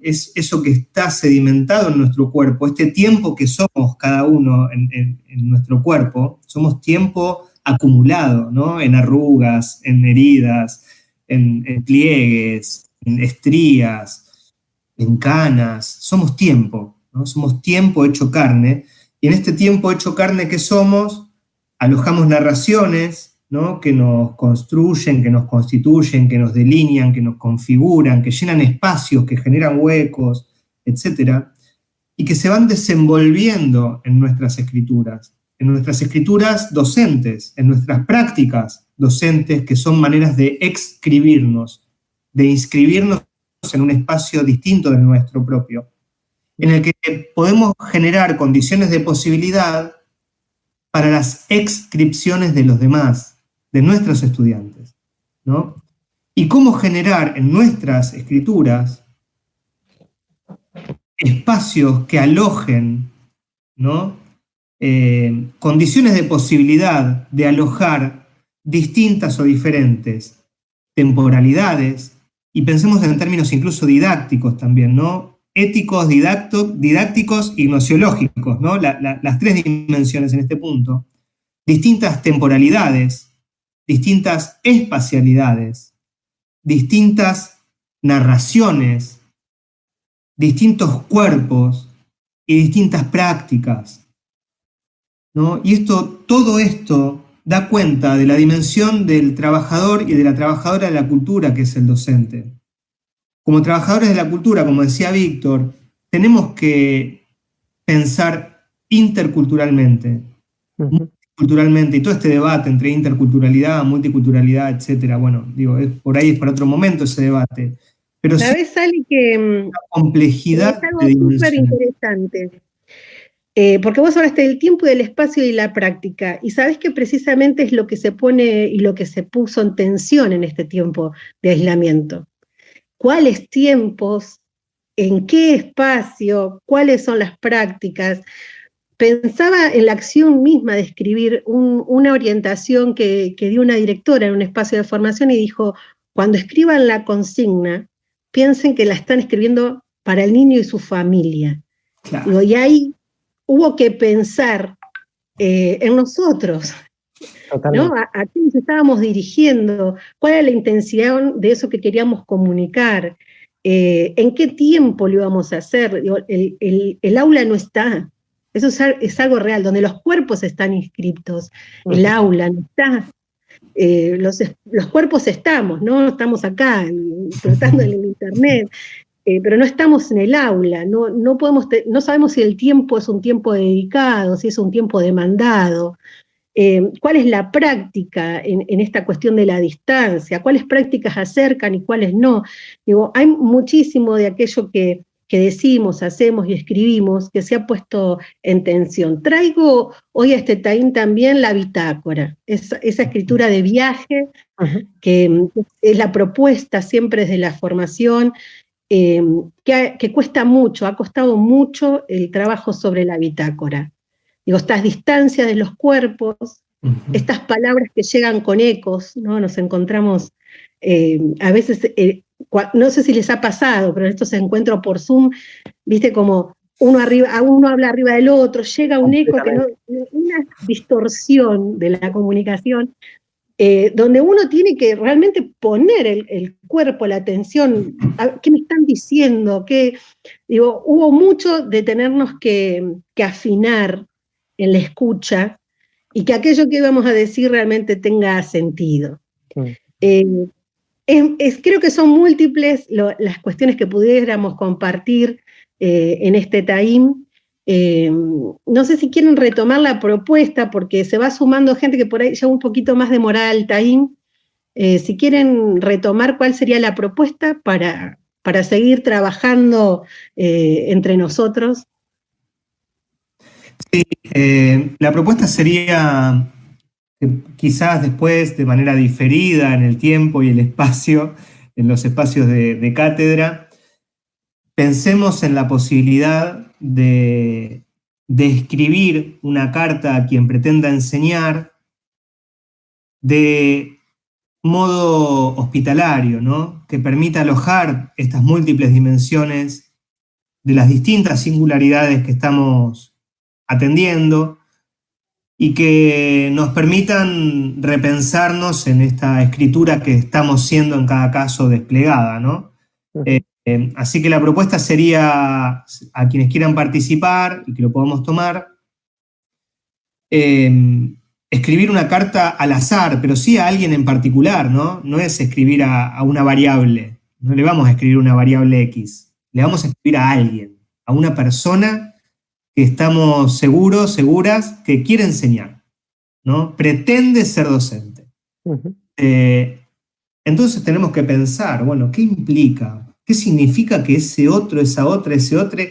Speaker 1: es eso que está sedimentado en nuestro cuerpo, este tiempo que somos cada uno en nuestro cuerpo, somos tiempo acumulado, ¿no? En arrugas, en heridas, en pliegues, en estrías, en canas, somos tiempo, ¿no? Somos tiempo hecho carne, y en este tiempo hecho carne que somos, alojamos narraciones, ¿no? Que nos construyen, que nos constituyen, que nos delinean, que nos configuran, que llenan espacios, que generan huecos, etc. Y que se van desenvolviendo en nuestras escrituras docentes, en nuestras prácticas docentes, que son maneras de escribirnos, de inscribirnos en un espacio distinto del nuestro propio, en el que podemos generar condiciones de posibilidad para las exscripciones de los demás, de nuestros estudiantes, ¿no? Y cómo generar en nuestras escrituras espacios que alojen, ¿no? Condiciones de posibilidad de alojar distintas o diferentes temporalidades, y pensemos en términos incluso didácticos también, ¿no? Éticos, didácticos y gnosiológicos, ¿no? Las tres dimensiones en este punto. Distintas temporalidades, distintas espacialidades, distintas narraciones, distintos cuerpos y distintas prácticas, ¿no? Y todo esto da cuenta de la dimensión del trabajador y de la trabajadora de la cultura, que es el docente. Como trabajadores de la cultura, como decía Víctor, tenemos que pensar interculturalmente, multiculturalmente, y todo este debate entre interculturalidad, multiculturalidad, etcétera. Bueno, digo, por ahí es para otro momento ese debate. Pero
Speaker 2: ¿sabes, Ali, que
Speaker 1: la complejidad
Speaker 2: es algo
Speaker 1: de dimensiones
Speaker 2: súper interesante? Porque vos hablaste del tiempo y del espacio y la práctica, y sabés que precisamente es lo que se pone y lo que se puso en tensión en este tiempo de aislamiento. ¿Cuáles tiempos? ¿En qué espacio? ¿Cuáles son las prácticas? Pensaba en la acción misma de escribir una orientación que dio una directora en un espacio de formación, y dijo: cuando escriban la consigna, piensen que la están escribiendo para el niño y su familia.
Speaker 1: Claro.
Speaker 2: Digo, y ahí hubo que pensar en nosotros, ¿no? ¿A qué nos estábamos dirigiendo? ¿Cuál era la intención de eso que queríamos comunicar? ¿En qué tiempo lo íbamos a hacer? Digo, el aula no está. Eso es algo real, donde los cuerpos están inscriptos. El aula no está. Los cuerpos estamos, ¿no? Estamos acá, flotando en el internet. Pero no estamos en el aula, no sabemos si el tiempo es un tiempo dedicado, si es un tiempo demandado, cuál es la práctica en esta cuestión de la distancia, cuáles prácticas acercan y cuáles no. Digo, hay muchísimo de aquello que decimos, hacemos y escribimos que se ha puesto en tensión. Traigo hoy a este taín también la bitácora, esa escritura de viaje, que es la propuesta siempre desde la formación, que cuesta mucho, ha costado mucho el trabajo sobre la bitácora. Digo, estas distancias de los cuerpos, estas palabras que llegan con ecos, ¿no? Nos encontramos a veces, no sé si les ha pasado, pero en estos encuentros por Zoom, viste como uno habla arriba del otro, llega un eco, una distorsión de la comunicación, donde uno tiene que realmente poner el cuerpo, la atención, ¿qué me están diciendo? Hubo mucho de tenernos que afinar en la escucha, y que aquello que íbamos a decir realmente tenga sentido. Creo que son múltiples las cuestiones que pudiéramos compartir en este TAIM. No sé si quieren retomar la propuesta, porque se va sumando gente que por ahí ya un poquito más demorada al TAIM. Si quieren retomar cuál sería la propuesta para seguir trabajando entre nosotros.
Speaker 1: Sí, la propuesta sería que quizás después, de manera diferida en el tiempo y el espacio, en los espacios de cátedra, pensemos en la posibilidad de escribir una carta a quien pretenda enseñar de modo hospitalario, ¿no? Que permita alojar estas múltiples dimensiones de las distintas singularidades que estamos atendiendo y que nos permitan repensarnos en esta escritura que estamos siendo en cada caso desplegada, ¿no? Así que la propuesta sería a quienes quieran participar y que lo podamos tomar, escribir una carta al azar, pero sí a alguien en particular, ¿no? No es escribir a una variable, no le vamos a escribir una variable X, le vamos a escribir a alguien, a una persona que estamos seguros, seguras, que quiere enseñar, ¿no? Pretende ser docente. Entonces tenemos que pensar, bueno, ¿qué implica? ¿Qué significa que ese otro, esa otra, ese otro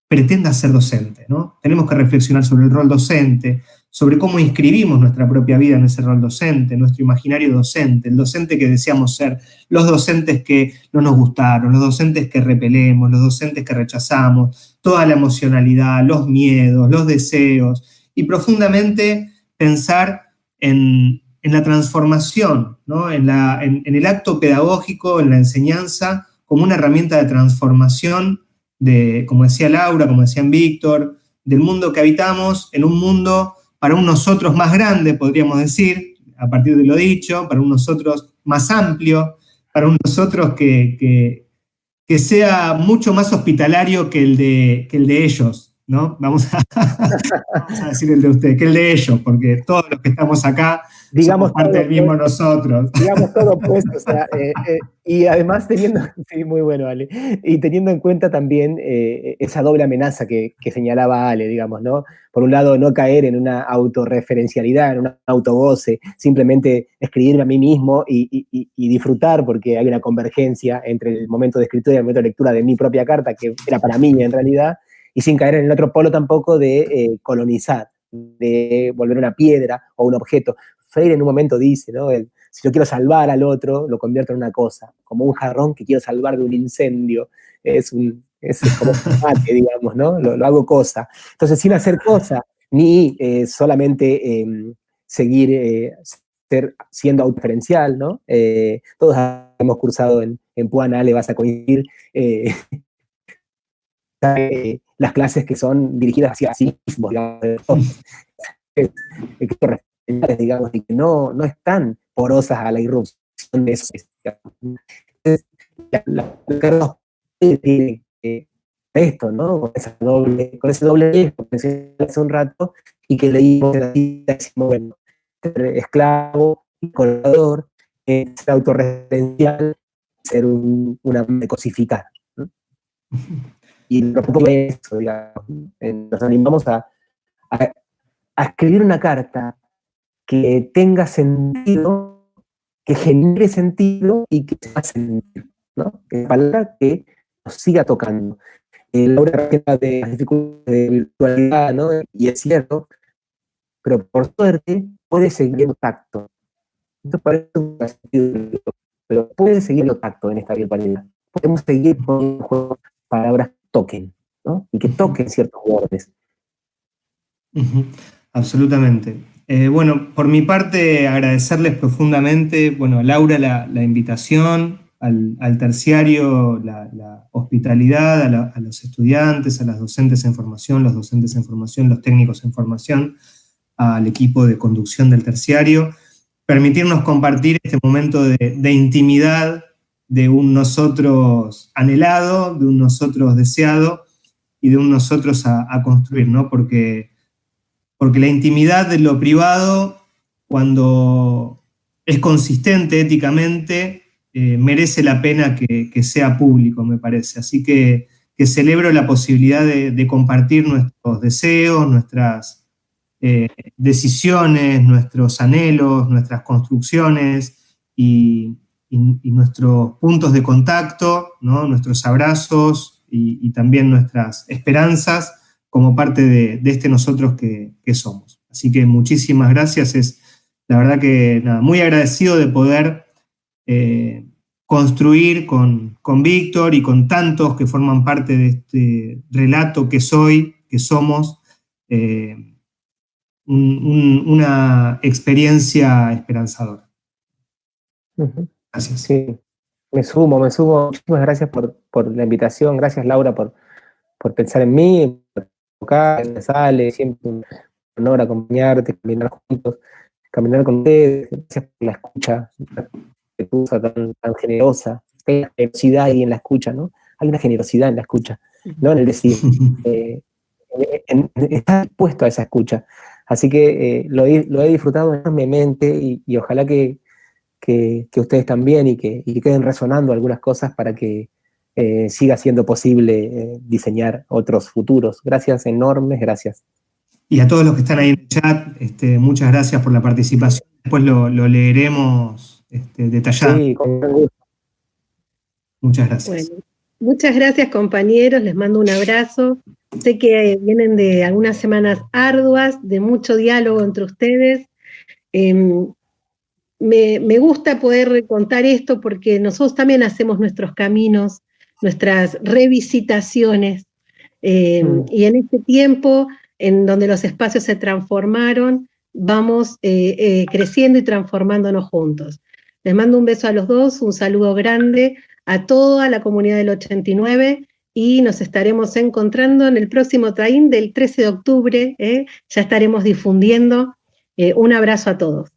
Speaker 1: pretenda ser docente, ¿no? Tenemos que reflexionar sobre el rol docente, sobre cómo inscribimos nuestra propia vida en ese rol docente, nuestro imaginario docente, el docente que deseamos ser, los docentes que no nos gustaron, los docentes que repelemos, los docentes que rechazamos, toda la emocionalidad, los miedos, los deseos, y profundamente pensar en la transformación, ¿no? en el acto pedagógico, en la enseñanza, como una herramienta de transformación como decía Laura, como decían Víctor, del mundo que habitamos, en un mundo para un nosotros más grande, podríamos decir, a partir de lo dicho, para un nosotros más amplio, para un nosotros que sea mucho más hospitalario que el de ellos, ¿no? Vamos a decir el de usted, que el de ellos, porque todos los que estamos acá
Speaker 3: digamos
Speaker 1: somos parte del mismo nosotros.
Speaker 3: Digamos todo, pues, o sea, y además sí, muy bueno, Ale, y teniendo en cuenta también esa doble amenaza que señalaba Ale, digamos, ¿no? Por un lado, no caer en una autorreferencialidad, en un autogoce, simplemente escribirme a mí mismo y disfrutar, porque hay una convergencia entre el momento de escritura y el momento de lectura de mi propia carta, que era para mí en realidad, y sin caer en el otro polo tampoco de colonizar, de volver una piedra o un objeto. Freire en un momento dice, ¿no? Si yo quiero salvar al otro, lo convierto en una cosa, como un jarrón que quiero salvar de un incendio, es como un mate, digamos, ¿no? Lo hago cosa. Entonces, sin hacer cosa, ni solamente seguir siendo autoreferencial, ¿no? Todos hemos cursado en Puana, le vas a coincidir, las clases que son dirigidas hacia sí mismos, digamos, digamos, y que no están porosas a la irrupción de eso. La carga tiene esto, ¿no? Con ese doble riesgo que mencioné hace un rato, y que leímos en la cita, decimos, bueno, ser esclavo y colaborador, ser autorreferencial, ser una de cosificar, ¿no? Y lo poco es eso, digamos, nos animamos a escribir una carta que tenga sentido, que genere sentido y que se haga sentir, ¿no? Que es palabra que nos siga tocando. Laura habla de las dificultades de virtualidad, ¿no? Y es cierto, pero por suerte puede seguir en tacto. Esto parece un sentido, pero puede seguir en tacto en esta virtualidad. Podemos seguir poniendo en juego palabras que toquen, ¿no? Y que toquen ciertos bordes.
Speaker 1: Absolutamente. Bueno, por mi parte, agradecerles profundamente, bueno, a Laura la invitación, al terciario la hospitalidad, a los estudiantes, a las docentes en formación, los docentes en formación, los técnicos en formación, al equipo de conducción del terciario, permitirnos compartir este momento de intimidad, de un nosotros anhelado, de un nosotros deseado y de un nosotros a construir, ¿no? Porque la intimidad de lo privado, cuando es consistente éticamente, merece la pena que sea público, me parece. Así que celebro la posibilidad de compartir nuestros deseos, nuestras decisiones, nuestros anhelos, nuestras construcciones y nuestros puntos de contacto, ¿no? Nuestros abrazos y también nuestras esperanzas como parte de este nosotros que somos. Así que muchísimas gracias, es la verdad que nada, muy agradecido de poder construir con Víctor y con tantos que forman parte de este relato que somos, una experiencia esperanzadora. Gracias.
Speaker 3: Sí, me sumo. Muchísimas gracias por la invitación. Gracias, Laura, por pensar en mí, por tocar, me sale, siempre un honor acompañarte, caminar juntos, caminar con ustedes. Gracias por la escucha tan generosa. Hay una generosidad ahí en la escucha, ¿no? Hay una generosidad en la escucha, ¿no? En el decir, está dispuesto a esa escucha. Así que lo he disfrutado enormemente y ojalá que ustedes también y que queden resonando algunas cosas para que siga siendo posible diseñar otros futuros. Gracias enormes, gracias.
Speaker 1: Y a todos los que están ahí en el chat, muchas gracias por la participación. Después lo leeremos detallado.
Speaker 3: Sí, con gusto.
Speaker 1: Muchas gracias.
Speaker 2: Bueno, muchas gracias, compañeros, les mando un abrazo. Sé que vienen de algunas semanas arduas, de mucho diálogo entre ustedes. Me gusta poder contar esto porque nosotros también hacemos nuestros caminos, nuestras revisitaciones, y en este tiempo en donde los espacios se transformaron, vamos creciendo y transformándonos juntos. Les mando un beso a los dos, un saludo grande a toda la comunidad del 89 y nos estaremos encontrando en el próximo TAIN del 13 de octubre, ya estaremos difundiendo. Un abrazo a todos.